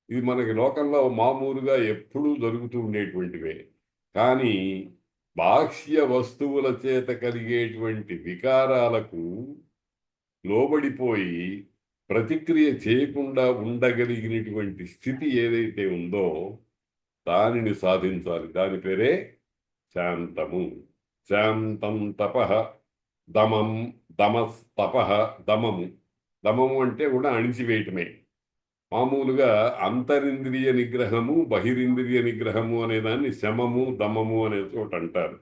ఇది మనకి లోకంలో మామూలుగా ఎప్పుడూ జరుగుతూ ఉండేటువంటివే. కానీ బాహ్య వస్తువుల చేత కలిగేటువంటి వికారాలకు లోబడిపోయి ప్రతిక్రియ చేయకుండా ఉండగలిగినటువంటి స్థితి ఏదైతే ఉందో దానిని సాధించాలి. దాని పేరే శాంతము. శాంతం తపః. దమం దమస్తపః. దమము దమము అంటే కూడా అణిచివేయటమే. మామూలుగా అంతరింద్రియ నిగ్రహము, బహిరింద్రియ నిగ్రహము అనే దాన్ని శమము, దమము అనే చోట అంటారు.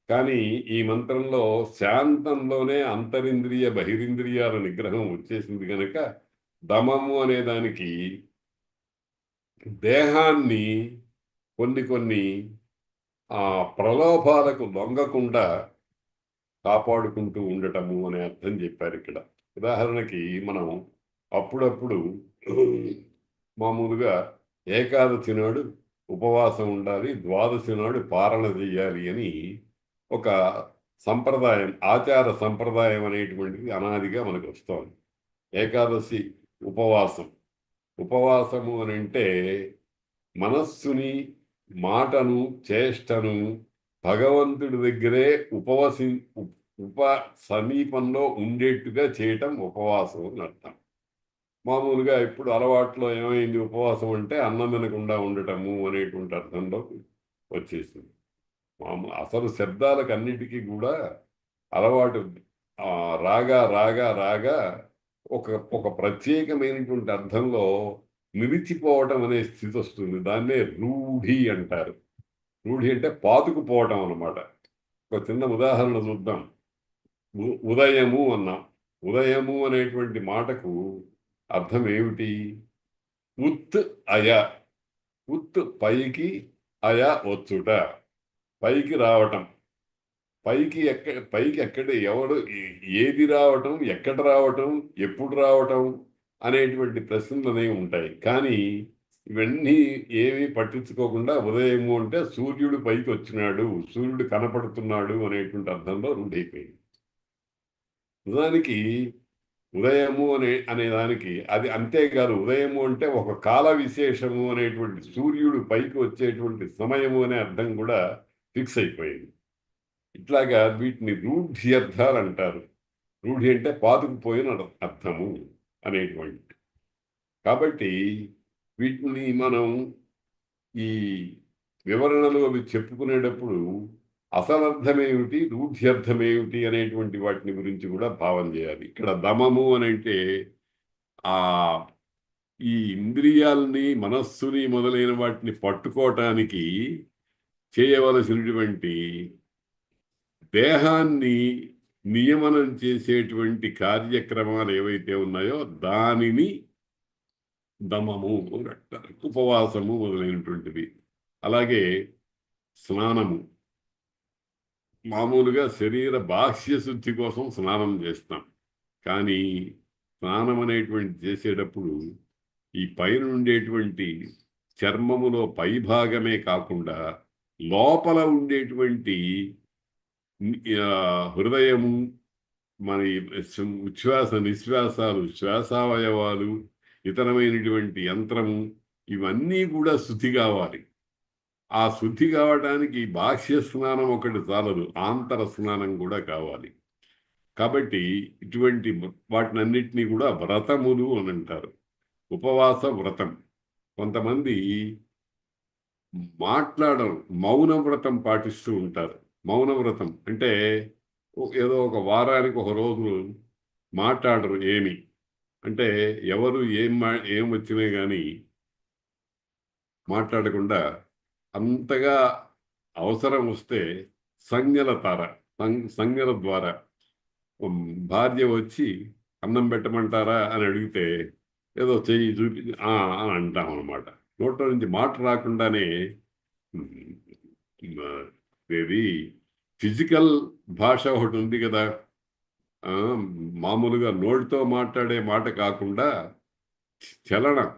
కానీ ఈ మంత్రంలో శాంతంలోనే అంతరింద్రియ బహిరింద్రియాల నిగ్రహం వచ్చేసింది కనుక దమము అనే దానికి దేహాన్ని కొన్ని ప్రలోభాలకు లొంగకుండా కాపాడుకుంటూ ఉండటము అనే అర్థం చెప్పారు ఇక్కడ. ఉదాహరణకి మనం అప్పుడప్పుడు మామూలుగా ఏకాదశి నాడు ఉపవాసం ఉండాలి, ద్వాదశి నాడు పారణ చెయ్యాలి అని ఒక సంప్రదాయం, ఆచార సంప్రదాయం అనేటువంటిది అనాదిగా మనకు వస్తోంది. ఏకాదశి ఉపవాసము అని అంటే మనస్సుని, మాటను, చేష్టను భగవంతుడి దగ్గరే ఉప సమీపంలో ఉండేట్టుగా చేయటం ఉపవాసం అని అర్థం. మామూలుగా ఇప్పుడు అలవాట్లో ఏమైంది, ఉపవాసం అంటే అన్నం తినకుండా ఉండటము అనేటువంటి అర్థంలో వచ్చేసింది. అసలు శబ్దాలకు అన్నిటికీ కూడా అలవాటు రాగా రాగా రాగా ఒక ప్రత్యేకమైనటువంటి అర్థంలో నిలిచిపోవటం అనే స్థితి వస్తుంది. దాన్నే రూఢి అంటారు. రూఢి అంటే పాతుకుపోవటం అన్నమాట. ఒక చిన్న ఉదాహరణ చూద్దాం. ఉదయము అన్నాం. ఉదయము అనేటువంటి మాటకు అర్థం ఏమిటి? ఉత్ అయ. ఉత్ పైకి, అయ వచ్చుట, పైకి రావటం. పైకి ఎక్కడ ఎవడు ఏది రావటం, ఎక్కడ రావటం, ఎప్పుడు రావటం అనేటువంటి ప్రశ్నలు అనేవి ఉంటాయి. కానీ ఇవన్నీ ఏమీ పట్టించుకోకుండా ఉదయము అంటే సూర్యుడు పైకి వచ్చినాడు, సూర్యుడు కనపడుతున్నాడు అనేటువంటి అర్థంలో రూఢైపోయింది. నిజానికి ఉదయము అనే దానికి అది అంతేకాదు. ఉదయము అంటే ఒక కాల విశేషము అనేటువంటి, సూర్యుడు పైకి వచ్చేటువంటి సమయము అనే అర్థం కూడా ఫిక్స్ అయిపోయింది. ఇట్లాగా వీటిని రూఢి అర్థాలు అంటారు. రూఢి అంటే పాతుకుపోయిన అర్థము అనేటువంటి. కాబట్టి వీటిని మనం ఈ వివరణలు అవి చెప్పుకునేటప్పుడు అసలర్థమేమిటి, రూఢ్యర్థమేమిటి అనేటువంటి వాటిని గురించి కూడా భావం చేయాలి. ఇక్కడ దమము అని అంటే ఆ ఈ ఇంద్రియాలని, మనస్సుని మొదలైన వాటిని పట్టుకోవటానికి చేయవలసినటువంటి దేహాన్ని నియమనం చేసేటువంటి కార్యక్రమాలు ఏవైతే ఉన్నాయో దానిని దమము అంటారు. ఉపవాసము మొదలైనటువంటివి. అలాగే స్నానము, మామూలుగా శరీర బాహ్య శుద్ధి కోసం స్నానం చేస్తాం. కానీ స్నానం అనేటువంటి చేసేటప్పుడు ఈ పైన ఉండేటువంటి చర్మములో పై భాగమే కాకుండా లోపల ఉండేటువంటి హృదయము, మన ఉచ్ఛ్వాస నిశ్వాసాలు, శ్వాసావయవాలు, ఇతరమైనటువంటి యంత్రము, ఇవన్నీ కూడా శుద్ధి కావాలి. ఆ శుద్ధి కావడానికి బాహ్య స్నానం ఒకటి చాలదు, ఆంతర స్నానం కూడా కావాలి. కాబట్టి ఇటువంటి వాటినన్నిటినీ కూడా వ్రతములు అని అంటారు. ఉపవాస వ్రతం. కొంతమంది మాట్లాడరు, మౌన వ్రతం పాటిస్తూ ఉంటారు. మౌన వ్రతం అంటే ఏదో ఒక వారానికి ఒక రోజు మాట్లాడరు ఏమి, అంటే ఎవరు ఏం వచ్చినా కానీ మాట్లాడకుండా, అంతగా అవసరం వస్తే సంజ్ఞల ద్వారా భార్య వచ్చి అన్నం పెట్టమంటారా అని అడిగితే ఏదో చెయ్యి చూపి అని అంటాం అన్నమాట. నోట్లో నుంచి మాట రాకుండానే ఏది ఫిజికల్ భాష ఒకటి ఉంది కదా, మామూలుగా నోటితో మాట్లాడే మాట కాకుండా చలనం,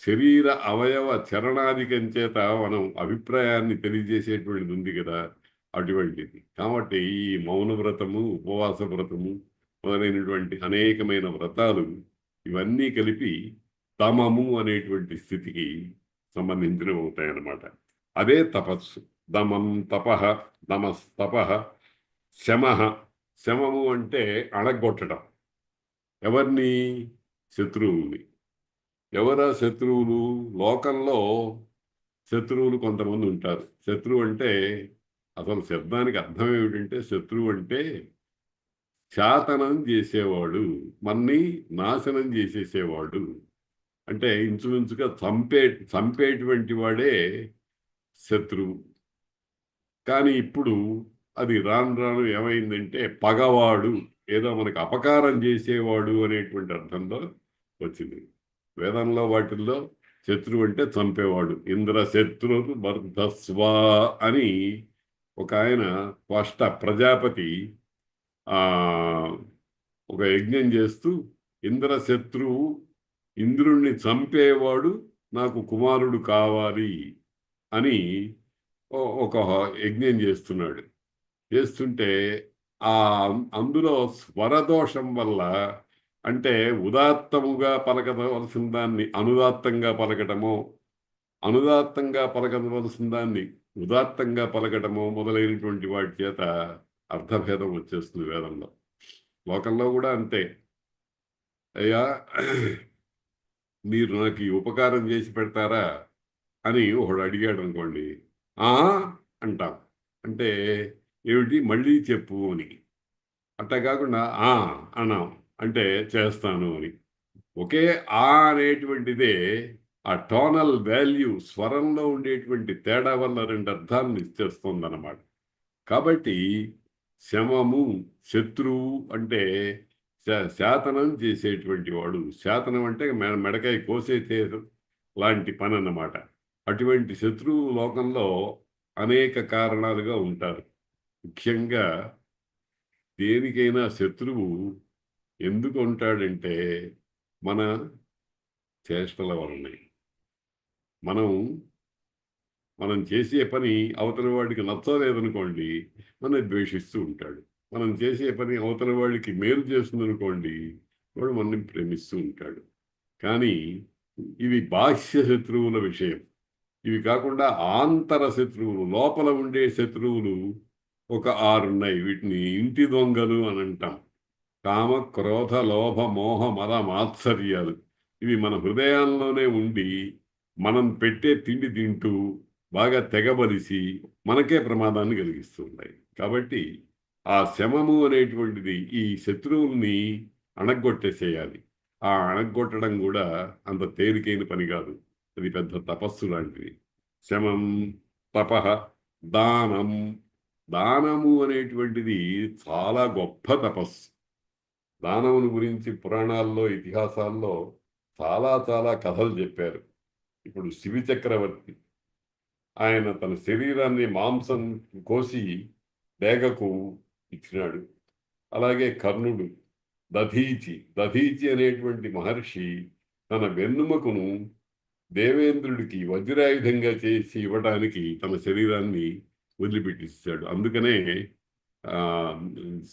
శరీర అవయవ చరణాధికం చేత మనం అభిప్రాయాన్ని తెలియజేసేటువంటిది ఉంది కదా, అటువంటిది. కాబట్టి ఈ మౌన వ్రతము, ఉపవాస వ్రతము మొదలైనటువంటి అనేకమైన వ్రతాలు ఇవన్నీ కలిపి దమము అనేటువంటి స్థితికి సంబంధించినవి అవుతాయన్నమాట. అదే తపస్సు. దమం తపః, దమస్తపః, శమః. శమము అంటే అణగొట్టడం. ఎవరిని? శత్రువుని. ఎవరా శత్రువులు? లోకంలో శత్రువులు కొంతమంది ఉంటారు. శత్రువు అంటే అసలు శబ్దానికి అర్థం ఏమిటంటే, శత్రువు అంటే శాతనం చేసేవాడు, మన్ని నాశనం చేసేసేవాడు. అంటే ఇంచుమించుగా చంపేటువంటి వాడే శత్రువు. కానీ ఇప్పుడు అది రాను రాను ఏమైందంటే పగవాడు, ఏదో మనకు అపకారం చేసేవాడు అనేటువంటి అర్థంలో వచ్చింది. వేదంలో వాటిల్లో శత్రువు అంటే చంపేవాడు. ఇంద్ర శత్రు వర్ధస్వ అని ఒక ఆయన ప్రజాపతి ఒక యజ్ఞం చేస్తూ, ఇంద్రశత్రువు, ఇంద్రుణ్ణి చంపేవాడు నాకు కుమారుడు కావాలి అని ఒక యజ్ఞం చేస్తున్నాడు. చేస్తుంటే అందులో స్వరదోషం వల్ల, అంటే ఉదాత్తముగా పలకవలసిన దాన్ని అనుదాత్తంగా పలకటమో, అనుదాత్తంగా పలకవలసిన దాన్ని ఉదాత్తంగా పలకటమో మొదలైనటువంటి వాటి చేత అర్థభేదం వచ్చేస్తుంది వేదంలో. లోకంలో కూడా అంతే. అయ్యా మీరు నాకు ఈ ఉపకారం చేసి పెడతారా అని ఒకడు అడిగాడు అనుకోండి, అంటాం. అంటే ఏమిటి, మళ్ళీ చెప్పు అని. అట్లా కాకుండా అన్నాం అంటే చేస్తాను అని. ఒకే అనేటువంటిదే ఆ టోనల్ వాల్యూ, స్వరంలో ఉండేటువంటి తేడా వల్ల రెండు అర్థాలను ఇచ్చేస్తుందన్నమాట. కాబట్టి శమము, శత్రువు అంటే శాతనం చేసేటువంటి వాడు. శాతనం అంటే మెడకాయ కోసేసే లాంటి పని అన్నమాట. అటువంటి శత్రువు లోకంలో అనేక కారణాలుగా ఉంటారు. ముఖ్యంగా దేనికైనా శత్రువు ఎందుకు ఉంటాడంటే మన చేష్టల వలనే. మనం చేసే పని అవతల వాడికి నచ్చలేదనుకోండి, మనం ద్వేషిస్తూ ఉంటాడు. మనం చేసే పని అవతల వాడికి మేలు చేస్తుందనుకోండి, వాడు మనల్ని ప్రేమిస్తూ ఉంటాడు. కానీ ఇవి బాహ్య శత్రువుల విషయం. ఇవి కాకుండా ఆంతర శత్రువులు, లోపల ఉండే శత్రువులు ఒక 6 ఉన్నాయి. వీటిని ఇంటి దొంగలు అని అంటాం. కామ, క్రోధ, లోభ, మోహ, మద, మాత్సర్యాలు. ఇవి మన హృదయాల్లోనే ఉండి మనం పెట్టే తిండి తింటూ బాగా తెగబలిసి మనకే ప్రమాదాన్ని కలిగిస్తున్నాయి. కాబట్టి ఆ శమము అనేటువంటిది ఈ శత్రువుల్ని అణగొట్టేసేయాలి. ఆ అణగొట్టడం కూడా అంత తేలికైన పని కాదు. అది పెద్ద తపస్సు లాంటిది. శమం, తపః, దానం. దానము అనేటువంటిది చాలా గొప్ప తపస్సు. దానమును గురించి పురాణాల్లో, ఇతిహాసాల్లో చాలా చాలా కథలు చెప్పారు. ఇప్పుడు శివి చక్రవర్తి ఆయన తన శరీరాన్ని మాంసం కోసి డేగకు ఇచ్చినాడు. అలాగే కర్ణుడు, దధీచి అనేటువంటి మహర్షి తన వెన్నుముకను దేవేంద్రుడికి వజ్రాయుధంగా చేసి ఇవ్వడానికి తన శరీరాన్ని వదిలిపెట్టిస్తాడు. అందుకనే ఆ,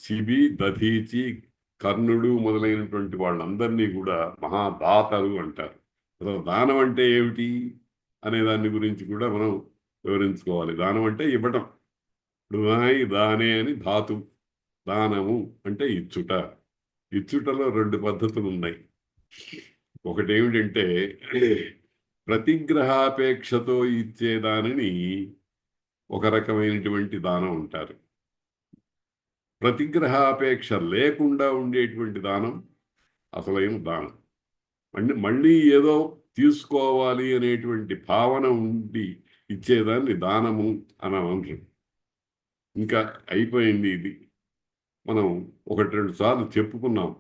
శిబి, దధీచి, కర్ణుడు మొదలైనటువంటి వాళ్ళందరినీ కూడా మహాదాతలు అంటారు. అసలు దానం అంటే ఏమిటి అనే దాని గురించి కూడా మనం వివరించుకోవాలి. దానం అంటే ఇవ్వటం. డునాయి దానే అని ధాతు. దానము అంటే ఇచ్చుట. ఇచ్చుటలో రెండు పద్ధతులు ఉన్నాయి. ఒకటి ఏమిటంటే ప్రతిగ్రహాపేక్షతో ఇచ్చే దానిని ఒక రకమైనటువంటి దానం అంటారు. ప్రతిగ్రహాపేక్ష లేకుండా ఉండేటువంటి దానం అసలైన దానం. మళ్ళీ ఏదో తీసుకోవాలి అనేటువంటి భావన ఉండి ఇచ్చేదాన్ని దానము అని అనరు. ఇంకా అయిపోయింది ఇది. మనం ఒకటి రెండు సార్లు చెప్పుకున్నాం.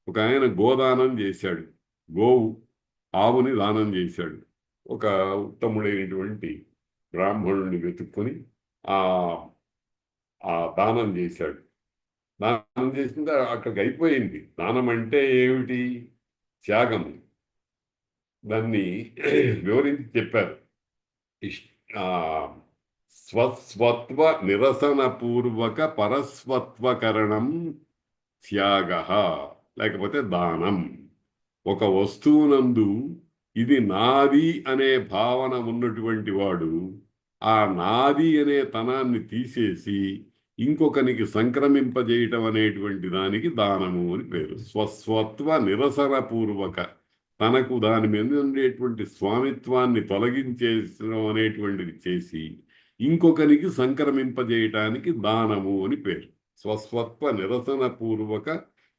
ఒక ఆయన గోదానం చేశాడు. గోవు ఆవుని దానం చేశాడు. ఒక ఉత్తముడైనటువంటి బ్రాహ్మణుడిని వెతుక్కొని ఆ ఆ దానం చేశాడు. దానం చేసింది అక్కడికి అయిపోయింది. దానం అంటే ఏమిటి? త్యాగం. దాన్ని వివరించి చెప్పారు. ఆ, స్వస్వత్వ నిరసన పూర్వక పరస్వత్వకరణం త్యాగ, లేకపోతే దానం. ఒక వస్తువునందు ఇది నాది అనే భావన ఉన్నటువంటి వాడు ఆ నాది అనే తనాన్ని తీసేసి ఇంకొకనికి సంక్రమింపజేయటం అనేటువంటి దానికి దానము అని పేరు. స్వస్వత్వ నిరసన పూర్వక, తనకు దాని మీద ఉండేటువంటి స్వామిత్వాన్ని తొలగించేసడం అనేటువంటిది చేసి ఇంకొకరికి సంక్రమింపజేయటానికి దానము అని పేరు. స్వస్వత్వ నిరసన పూర్వక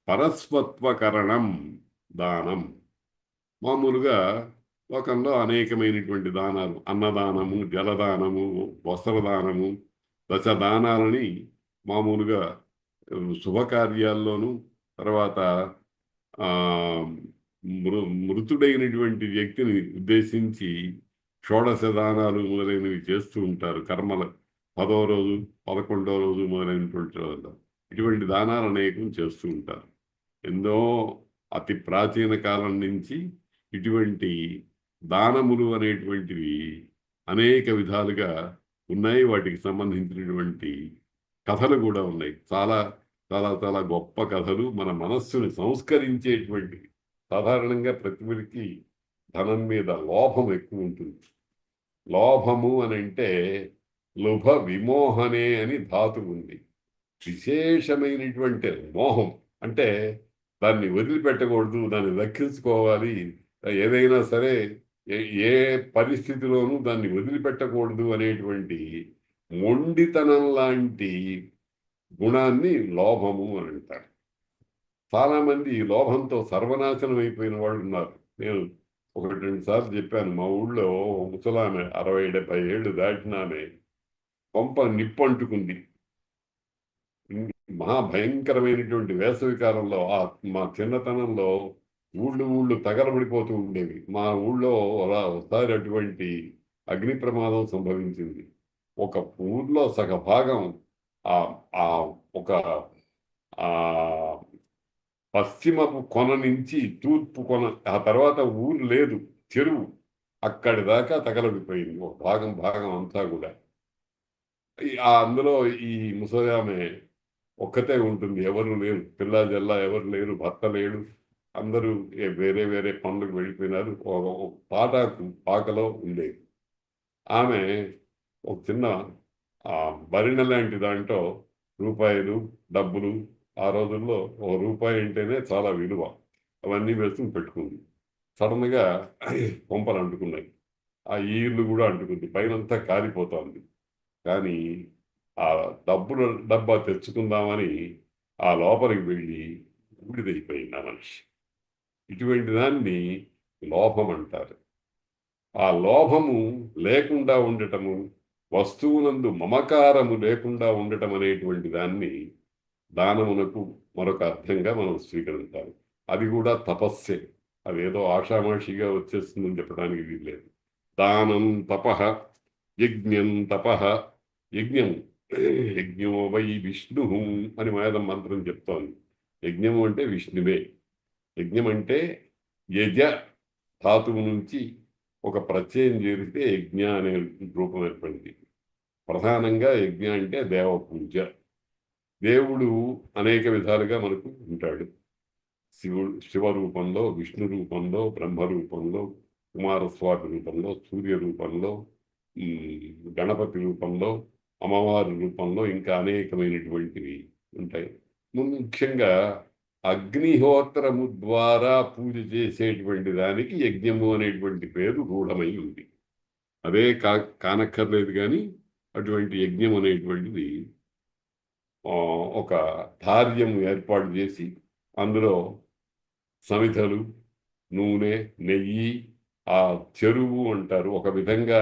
పరస్వత్వకరణం దానం. మామూలుగా లోకంలో అనేకమైనటువంటి దానాలు, అన్నదానము, జలదానము, వస్త్రదానము, దశదానాలని మామూలుగా శుభకార్యాల్లోనూ, తర్వాత మృతుడైనటువంటి వ్యక్తిని ఉద్దేశించి షోడశ దానాలు మొదలైనవి చేస్తూ ఉంటారు. కర్మలు 10వ రోజు, 11వ రోజు మొదలైనటువంటి రోజుల్లో ఇటువంటి దానాలు అనేకం చేస్తూ ఉంటారు. ఎన్నో అతి ప్రాచీన కాలం నుంచి ఇటువంటి దానములు అనేటువంటివి అనేక విధాలుగా ఉన్నాయి. వాటికి సంబంధించినటువంటి కథలు కూడా ఉన్నాయి. చాలా చాలా చాలా గొప్ప కథలు, మన మనస్సుని సంస్కరించేటువంటివి. సాధారణంగా ప్రతివారికి ధనం మీద లోభం ఎక్కువ ఉంటుంది. లోభము అని అంటే లుభ విమోహనే అని ధాతు ఉంది. విశేషమైనటువంటి మోహం అంటే దాన్ని వదిలిపెట్టకూడదు, దాన్ని రక్షించుకోవాలి, ఏదైనా సరే ఏ పరిస్థితిలోనూ దాన్ని వదిలిపెట్టకూడదు అనేటువంటి మొండితనం లాంటి గుణాన్ని లోభము అని అంటారు. చాలామంది ఈ లోభంతో సర్వనాశనం అయిపోయిన వాళ్ళు ఉన్నారు. నేను ఒకటి రెండు సార్లు చెప్పాను. మా ఊళ్ళో ముసలామె 60-70 ఏళ్ళు దాటినామె కొంప నిప్పు అంటుకుంది. మహాభయంకరమైనటువంటి వేసవి కాలంలో మా చిన్నతనంలో ఊళ్ళు తగలబడిపోతూ ఉండేవి. మా ఊళ్ళో ఒకసారి అటువంటి అగ్ని ప్రమాదం సంభవించింది. ఒక ఊర్లో సగభాగం ఒక ఆ పశ్చిమపు కొన నుంచి తూర్పు కొన, ఆ తర్వాత ఊరు లేదు, చెరువు, అక్కడి దాకా తగలబడిపోయింది ఒక భాగం అంతా కూడా. అందులో ఈ ముసలామె ఒక్కతే ఉంటుంది, ఎవరు లేరు, పిల్ల జల్లా ఎవరు లేరు, భర్త లేడు, అందరూ వేరే వేరే పనులకు వెళ్ళిపోయినారు. ఒక పాకలో ఉండేది. ఆమె ఒక చిన్న బరిణ లాంటి దాంట్లో రూపాయలు, డబ్బులు, ఆ రోజుల్లో ఒక రూపాయి అంటేనే చాలా విలువ, అవన్నీ వేసుకుని పెట్టుకుంది. సడన్గా కొంపలు అంటుకున్నాయి, ఆ ఈర్లు కూడా అంటుకుంది, పైనంతా కాలిపోతుంది. కానీ ఆ డబ్బా తెచ్చుకుందామని ఆ లోపలికి వెళ్ళి ఊడిదైపోయింది ఆ మనిషి. ఇటువంటి దాన్ని లోభం అంటారు. ఆ లోభము లేకుండా ఉండటము, వస్తువునందు మమకారము లేకుండా ఉండటం అనేటువంటి దాన్ని దానమునకు మరొక అర్థంగా మనం స్వీకరించాలి. అది కూడా తపస్సే. అదేదో ఆషామాషిగా వచ్చేస్తుందని చెప్పడానికి వీల్లేదు. దానం తపః, యజ్ఞం తపః. యజ్ఞం, యజ్ఞో వై విష్ణు అని వేదం మంత్రం చెప్తోంది. యజ్ఞము అంటే విష్ణువే. యజ్ఞం అంటే యజ ధాతువు నుంచి ఒక ప్రత్యయం చేరితే యజ్ఞ అనే రూపం ఏర్పడింది. ప్రధానంగా యజ్ఞ అంటే దేవ పూజ. దేవుడు అనేక విధాలుగా మనకు ఉంటాడు. శివ రూపంలో, విష్ణు రూపంలో, బ్రహ్మ రూపంలో, కుమారస్వామి రూపంలో, సూర్య రూపంలో, గణపతి రూపంలో, అమ్మవారి రూపంలో, ఇంకా అనేకమైనటువంటివి ఉంటాయి. ముఖ్యంగా అగ్నిహోత్రము ద్వారా పూజ చేసేటువంటి దానికి యజ్ఞము అనేటువంటి పేరు రూఢమై ఉంది. అదే కానక్కర్లేదు, కానీ అటువంటి యజ్ఞం అనేటువంటిది ఒక ధార్యం ఏర్పాటు చేసి అందులో సమిధలు, నూనె, నెయ్యి, ఆ చెరువు అంటారు, ఒక విధంగా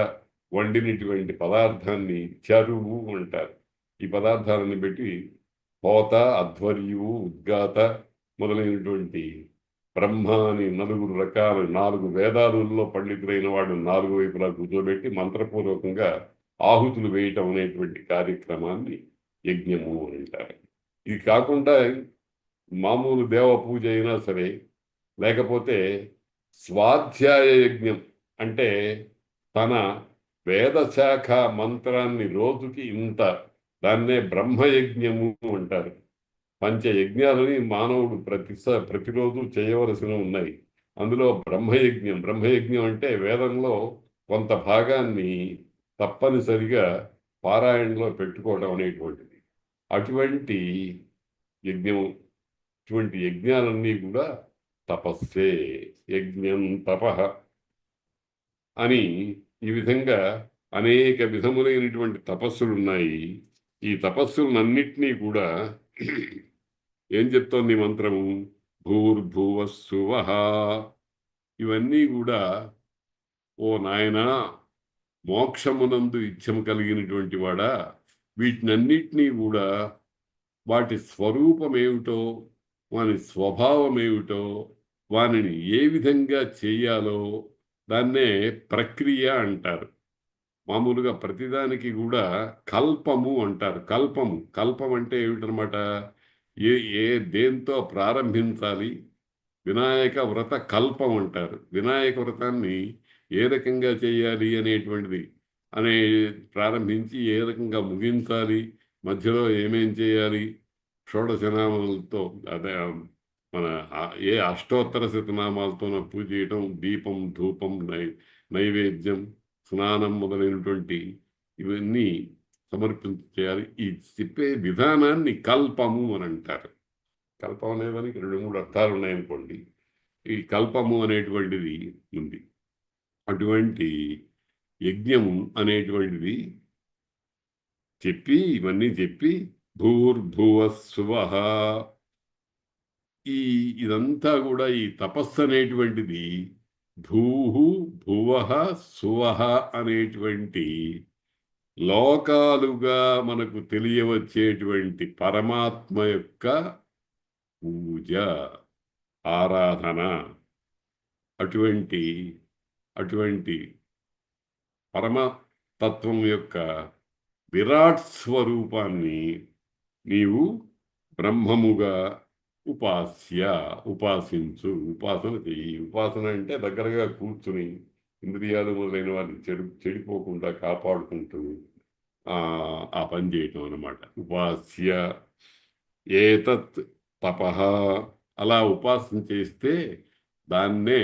వండినటువంటి పదార్థాన్ని చెరువు అంటారు. ఈ పదార్థాలను పెట్టి హోత, అధ్వర్యువు, ఉద్గాత మొదలైనటువంటి బ్రహ్మ అని 4 రకాల 4 వేదాలలో పండితులైన వాడు 4 వైపులా కూర్చోబెట్టి మంత్రపూర్వకంగా ఆహుతులు వేయటం అనేటువంటి కార్యక్రమాన్ని యజ్ఞము అంటారు. ఇది కాకుండా మామూలు దేవ పూజ అయినా సరే, లేకపోతే స్వాధ్యాయ యజ్ఞం అంటే తన వేదశాఖ మంత్రాన్ని రోజుకి ఇంత, దాన్నే బ్రహ్మయజ్ఞము అంటారు. పంచయజ్ఞాలని మానవుడు ప్రతిరోజు చేయవలసినవి ఉన్నాయి. అందులో బ్రహ్మయజ్ఞం అంటే వేదంలో కొంత భాగాన్ని తప్పనిసరిగా పారాయణలో పెట్టుకోవడం అనేటువంటిది. అటువంటి యజ్ఞం, ఇటువంటి యజ్ఞాలన్నీ కూడా తపస్సే. యజ్ఞం తపః అని ఈ విధంగా అనేక విధములైనటువంటి తపస్సులు ఉన్నాయి. ఈ తపస్సులన్నిటినీ కూడా ఏం చెప్తోంది మంత్రము? భూర్భువస్సువః. ఇవన్నీ కూడా ఓ నాయనా, మోక్షమునందు ఇచ్చము కలిగినటువంటి వాడా, వీటినన్నిటినీ కూడా వాటి స్వరూపమేమిటో, వాని స్వభావమేమిటో, వానిని ఏ విధంగా చేయాలో దాన్నే ప్రక్రియ అంటారు. మామూలుగా ప్రతిదానికి కూడా కల్పము అంటారు. కల్పం అంటే ఏమిటనమాట? ఏ ఏ దేంతో ప్రారంభించాలి? వినాయక వ్రత కల్పం అంటారు. వినాయక వ్రతాన్ని ఏ రకంగా చేయాలి అనేటువంటిది అనే ప్రారంభించి ఏ రకంగా ముగించాలి, మధ్యలో ఏమేం చేయాలి, షోడశనామాలతో అదే మన ఏ అష్టోత్తర శతనామాలతోనో పూజ చేయటం, దీపం, ధూపం, నైవేద్యం, స్నానం మొదలైనటువంటి ఇవన్నీ చేయాలి. ఈ చెప్పే విధానాన్ని కల్పము అని అంటారు. కల్పం అనేదానికి 2-3 అర్థాలు ఉన్నాయనుకోండి. ఈ కల్పము అనేటువంటిది ఉంది. అటువంటి యజ్ఞము అనేటువంటిది ఇవన్నీ చెప్పి భూర్భువస్సువః, ఇదంతా కూడా ఈ తపస్సు అనేటువంటిది భూహు భువః సువః అనేటువంటి లోకాలుగా మనకు తెలియవచ్చేటువంటి పరమాత్మ యొక్క పూజ, ఆరాధన. అటువంటి అటువంటి పరమతత్వం యొక్క విరాట్ స్వరూపాన్ని నీవు బ్రహ్మముగా ఉపాసించు, ఉపాసన చెయ్యి. ఉపాసన అంటే దగ్గరగా కూర్చుని ఇంద్రియాలు మొదలైన వారిని చెడిపోకుండా కాపాడుకుంటూ ఆ పని చేయటం అన్నమాట. ఉపాస్య ఏతత్ తపః. అలా ఉపాసన చేస్తే దాన్నే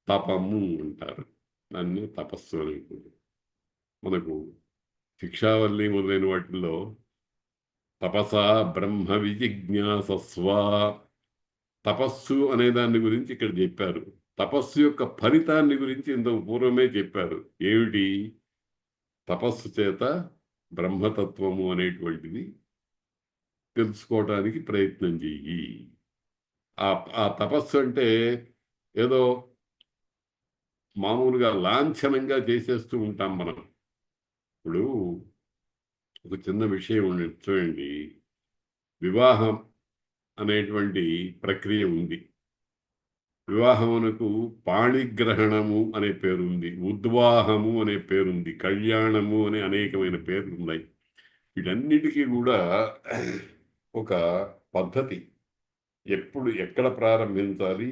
తపము అంటారు. దాన్నే తపస్సు అని. మనకు శిక్షావల్లి మొదలైన వాటిల్లో తపసా బ్రహ్మ విజిజ్ఞాసస్వ, తపస్సు అనే దాని గురించి ఇక్కడ చెప్పారు. తపస్సు యొక్క ఫలితాన్ని గురించి ఇంతకు పూర్వమే చెప్పారు. ఏమిటి? తపస్సు చేత బ్రహ్మతత్వము అనేటువంటిది తెలుసుకోవటానికి ప్రయత్నం చెయ్యి. ఆ తపస్సు అంటే ఏదో మామూలుగా లాంఛనంగా చేసేస్తూ ఉంటాం మనం. ఇప్పుడు ఒక చిన్న విషయం చూడండి. వివాహం అనేటువంటి ప్రక్రియ ఉంది. వివాహమునకు పాణిగ్రహణము అనే పేరుంది, ఉద్వాహము అనే పేరుంది, కళ్యాణము అనే అనేకమైన పేర్లు ఉన్నాయి. వీటన్నిటికీ కూడా ఒక పద్ధతి, ఎప్పుడు ఎక్కడ ప్రారంభించాలి,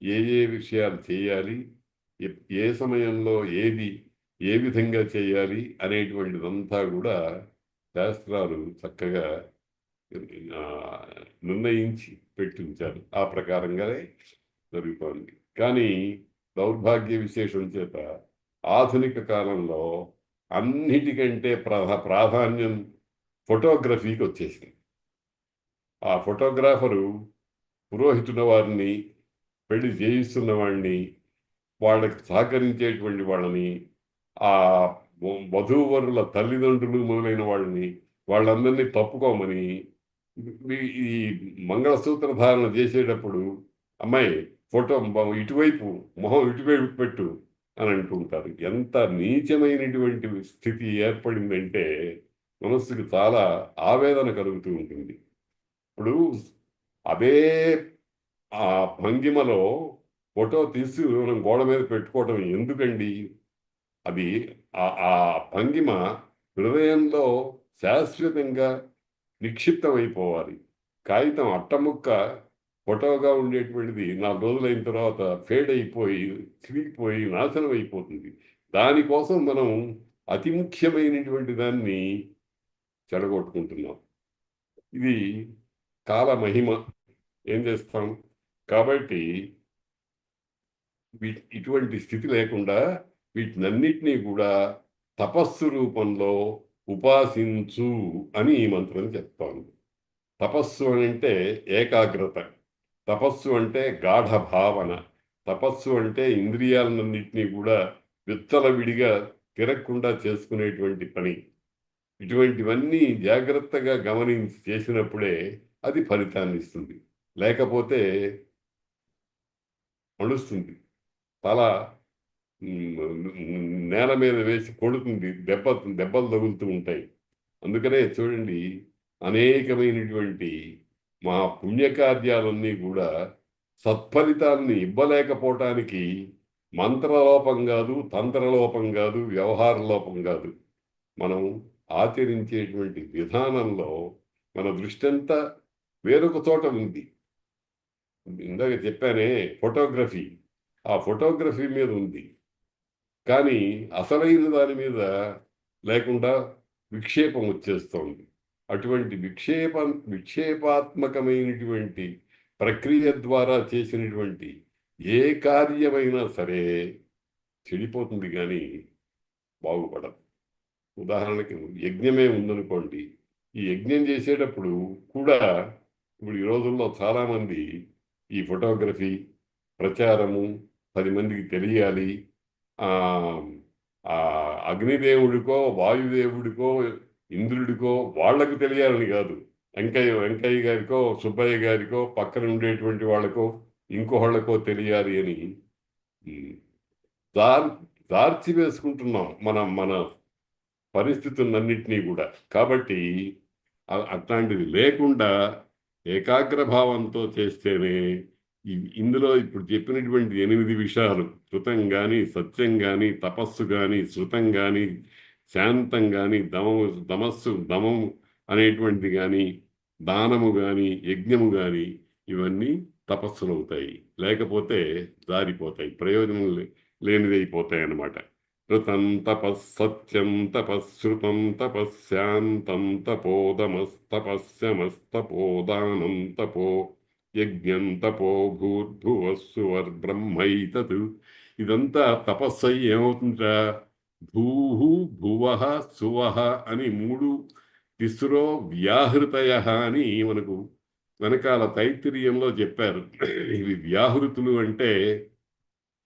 ఏ ఏ విషయాలు చేయాలి, ఏ సమయంలో ఏది ఏ విధంగా చేయాలి అనేటువంటిదంతా కూడా శాస్త్రాలు చక్కగా నిర్ణయించి పెట్టించారు. ఆ ప్రకారంగానే జరుగుతోంది. కానీ దౌర్భాగ్య విశేషం చేత ఆధునిక కాలంలో అన్నిటికంటే ప్రాధాన్యం ఫోటోగ్రఫీకి వచ్చేసింది. ఆ ఫోటోగ్రాఫరు పురోహితుల వారిని, పెళ్లి చేయిస్తున్న వాడిని, వాళ్ళకి సహకరించేటువంటి వాళ్ళని, ఆ వధూవరుల తల్లిదండ్రులు మొదలైన వాళ్ళని, వాళ్ళందరినీ తప్పుకోమని, ఈ మంగళసూత్ర ధారణ చేసేటప్పుడు అమ్మాయి ఫోటో ఇటువైపు, మొహం ఇటువైపు పెట్టు అని అంటుంటారు. ఎంత నీచమైనటువంటి స్థితి ఏర్పడిందంటే మనస్సుకి చాలా ఆవేదన కలుగుతూ ఉంటుంది. ఇప్పుడు అదే ఆ భంగిమలో ఫోటో తీసి మనం గోడ మీద పెట్టుకోవటం ఎందుకండి? అది ఆ భంగిమ హృదయంలో శాశ్వతంగా నిక్షిప్తమైపోవాలి. కాగితం అట్టముక్క ఫోటోగా ఉండేటువంటిది 4 రోజులైన తర్వాత ఫేడ్ అయిపోయి, చిరిగిపోయి నాశనం అయిపోతుంది. దానికోసం మనం అతి ముఖ్యమైనటువంటి దాన్ని చెడగొట్టుకుంటున్నాం. ఇది కాల మహిమ. ఏం చేస్తాం? కాబట్టి ఇటువంటి స్థితి లేకుండా వీటినన్నిటినీ కూడా తపస్సు రూపంలో ఉపాసించు అని ఈ మంత్రం చెప్తాను. తపస్సు అంటే ఏకాగ్రత, తపస్సు అంటే గాఢ భావన, తపస్సు అంటే ఇంద్రియాలన్నింటినీ కూడా విచ్చలవిడిగా తిరగకుండా చేసుకునేటువంటి పని. ఇటువంటివన్నీ జాగ్రత్తగా గమనించి చేసినప్పుడే అది ఫలితాన్ని ఇస్తుంది. లేకపోతే అణుస్తుంది, తల నేల మీద వేసి కొడుతుంది, దెబ్బలు తగులుతూ ఉంటాయి. అందుకనే చూడండి, అనేకమైనటువంటి మా పుణ్యకార్యాలన్నీ కూడా సత్ఫలితాన్ని ఇవ్వలేకపోవటానికి మంత్రలోపం కాదు, తంత్రలోపం కాదు, వ్యవహార లోపం కాదు. మనం ఆచరించేటువంటి విధానంలో మన దృష్టి అంతా వేరొక చోట ఉంది. ఇందాక చెప్పానే ఫోటోగ్రఫీ, ఆ ఫోటోగ్రఫీ మీద ఉంది. కానీ అసలైన దాని మీద లేకుండా విక్షేపం వచ్చేస్తోంది. అటువంటి విక్షేపాత్మకమైనటువంటి ప్రక్రియ ద్వారా చేసినటువంటి ఏ కార్యమైనా సరే చెడిపోతుంది, కానీ బాగుపడదు. ఉదాహరణకి యజ్ఞమే ఉందనుకోండి. ఈ యజ్ఞం చేసేటప్పుడు కూడా ఇప్పుడు ఈ రోజుల్లో చాలామంది ఈ ఫోటోగ్రఫీ ప్రచారము 10 మందికి తెలియాలి, అగ్నిదేవుడికో, వాయుదేవుడికో, ఇంద్రుడికో వాళ్ళకు తెలియాలని కాదు, వెంకయ్య గారికో, సుబ్బయ్య గారికో, పక్కన ఉండేటువంటి వాళ్ళకో, ఇంకోళ్ళకో తెలియాలి అని దార్చి వేసుకుంటున్నాం మన మన పరిస్థితులన్నింటినీ కూడా. కాబట్టి అట్లాంటిది లేకుండా ఏకాగ్రభావంతో చేస్తేనే ఇందులో ఇప్పుడు చెప్పినటువంటి 8 విషయాలు, శృతం కానీ, సత్యం కానీ, తపస్సు కానీ, శృతం కానీ, శాంతం కానీ, దమం అనేటువంటిది కానీ, దానము కానీ, యజ్ఞము కానీ, ఇవన్నీ తపస్సులు అవుతాయి. లేకపోతే జారిపోతాయి, ప్రయోజనం లేనిదైపోతాయి అన్నమాట. ృతం తపస్సత్యం తపశ్రుతం తపశ్శాంతం తపోదమస్తపస్యమస్తపోదానం తపో యజ్ఞం తపో భూర్భువస్సువర్బ్రహ్మైతత్. ఇదంతా తపస్సు అయ్యి ఏమవుతుందా? భూహు భువః సువః అని 3 తిస్రో వ్యాహృతయః అని మనకు వెనకాల తైత్తిరీయంలో చెప్పారు. ఇవి వ్యాహృతులు అంటే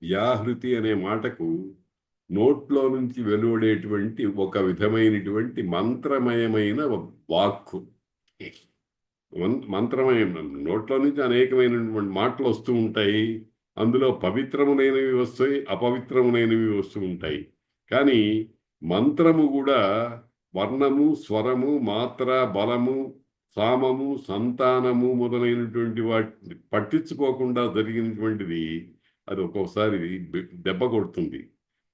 వ్యాహృతి అనే మాటకు నోట్లో నుంచి వెలువడేటువంటి ఒక విధమైనటువంటి మంత్రమయమైన వాక్కు. మంత్రమయం నోట్లో నుంచి అనేకమైనటువంటి మాటలు వస్తూ ఉంటాయి. అందులో పవిత్రములైనవి వస్తాయి, అపవిత్రములైనవి వస్తూ ఉంటాయి. కానీ మంత్రము కూడా వర్ణము, స్వరము, మాత్ర, బలము, సామము, సంతానము మొదలైనటువంటి వాటిని పట్టించుకోకుండా జరిగినటువంటిది అది ఒక్కొక్కసారి దెబ్బ కొడుతుంది.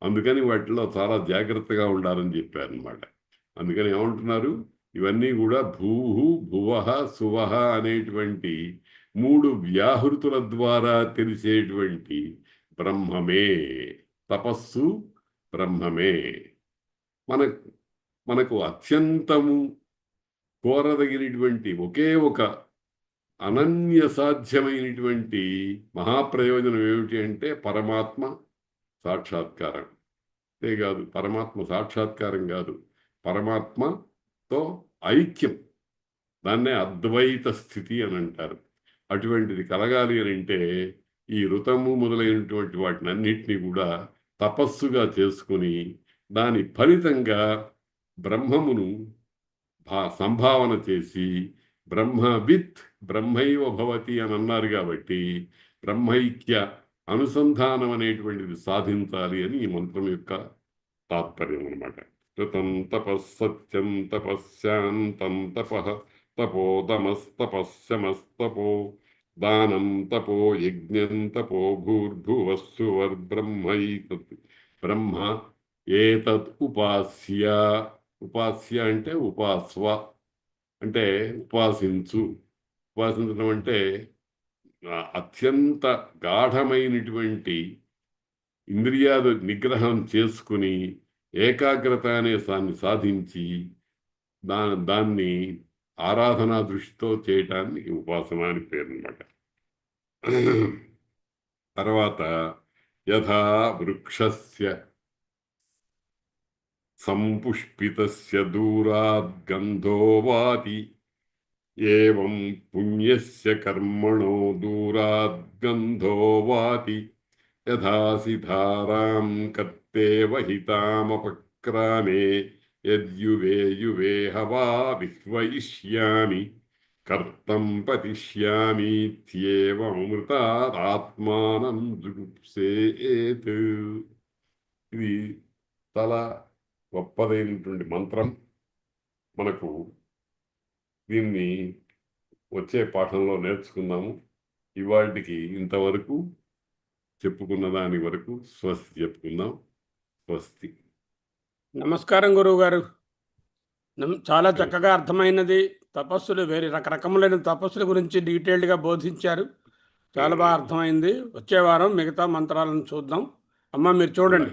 అందుకని వాటిలో చాలా జాగ్రత్తగా ఉండాలని చెప్పారనమాట. అందుకని ఏమంటున్నారు, ఇవన్నీ కూడా భూహు, భువః, సువః అనేటువంటి 3 వ్యాహృతుల ద్వారా తెలిసేటువంటి బ్రహ్మమే. తపస్సు బ్రహ్మమే. మనకు అత్యంతము కోరదగినటువంటి ఒకే ఒక అనన్య సాధ్యమైనటువంటి మహాప్రయోజనం ఏమిటి అంటే పరమాత్మ సాక్షాత్కారం. అంతేకాదు, పరమాత్మ సాక్షాత్కారం కాదు, పరమాత్మతో ఐక్యం. దాన్నే అద్వైత స్థితి అని అంటారు. అటువంటిది కలగాలి అని అంటే ఈ ఋతము మొదలైనటువంటి వాటిని అన్నిటినీ కూడా తపస్సుగా చేసుకుని దాని ఫలితంగా బ్రహ్మమును సంభావన చేసి బ్రహ్మవిత్ బ్రహ్మైవ భవతి అని అన్నారు. కాబట్టి బ్రహ్మైక్య అనుసంధానం అనేటువంటిది సాధించాలి అని ఈ మంత్రం యొక్క తాత్పర్యం అన్నమాట. కృతం తపస్సత్యం తపస్యాంతం తపః తపోదమస్తపస్యమస్తపో దానం తపో యజ్ఞం తపో భూర్భువస్సువర్బ్రహ్మైతత్ బ్రహ్మ ఏతత్ ఉపాస్య. ఉపాస్య అంటే ఉపాస్వ అంటే ఉపాసించు. ఉపాసించడం అంటే అత్యంత గాఢమైనటువంటి ఇంద్రియాలు నిగ్రహం చేసుకుని ఏకాగ్రత అనే సాధించి దాన్ని ఆరాధనా దృష్టితో చేయటానికి ఉపాసన అని పేరు అన్నమాట. తర్వాత యథా వృక్షస్య సంపుష్పితస్య దూరాద్ గంధో వాతి ఏవం పుణ్యస్య కర్మణో దూరాద్ గంధో వాతి యథాసి ధారాం కత్తేవ హితామపక్రామే యద్యువే యువే హవా విహ్వయిష్యామి కర్తం పతిష్యామీత్యేవమృతాత్మానం జుగుప్సేత్. ఇది చాలా గొప్పదైనటువంటి మంత్రం. మనకు దీన్ని వచ్చే పాఠంలో నేర్చుకుందాము. ఇవాటికి ఇంతవరకు చెప్పుకున్న దాని వరకు స్వస్తి చెప్పుకుందాం. స్వస్తి. నమస్కారం గురువు గారు. చాలా చక్కగా అర్థమైనది. తపస్సులు వేరే రకరకములైన తపస్సుల గురించి డీటెయిల్డ్గా బోధించారు. చాలా బాగా అర్థమైంది. వచ్చే వారం మిగతా మంత్రాలను చూద్దాం. అమ్మ మీరు చూడండి.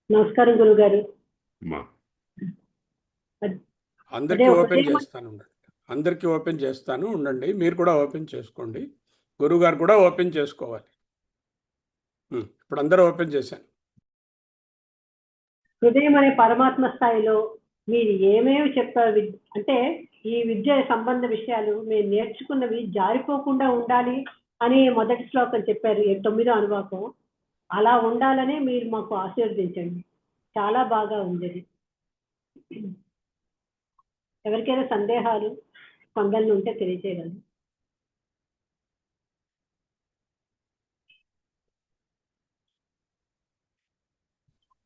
నమస్కారం గురువు గారు. అందరికీ ఓపెన్ చేస్తాను ఉండండి. అందరికీ ఓపెన్ చేస్తాను ఉండండి. మీరు కూడా ఓపెన్ చేసుకోండి. గురువు గారు కూడా ఓపెన్ చేసుకోవాలి. ఇప్పుడు అందరూ ఓపెన్ చేశాను. హృదయం అనే పరమాత్మ స్థాయిలో మీరు ఏమేమి చెప్పారు అంటే ఈ విద్య సంబంధ విషయాలు మీరు నేర్చుకున్నవి జారిపోకుండా ఉండాలి అని మొదటి శ్లోకం చెప్పారు, 9వ అనువాకం. అలా ఉండాలని మీరు మాకు ఆశీర్వదించండి. చాలా బాగా ఉంది. ఎవరికైనా సందేహాలు స్పందనలు ఉంటే తెలియజేయగలరు.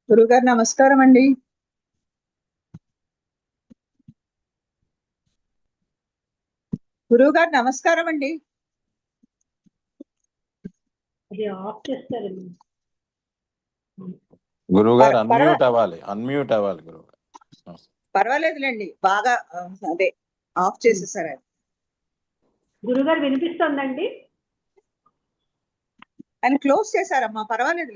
గురుగారు నమస్కారం అండి. గురువుగారు నమస్కారం అండి. అది ఆఫ్ చేస్తారండి. గురువుగారు అన్మ్యూట్ అవ్వాలి గురువుగారు. పర్వాలేదులేండి, బాగా అదే ఆఫ్ చేసేసారు. గురుగారు వినిపిస్తుందండి? ఆయన క్లోజ్ చేశారమ్మా, పర్వాలేదు.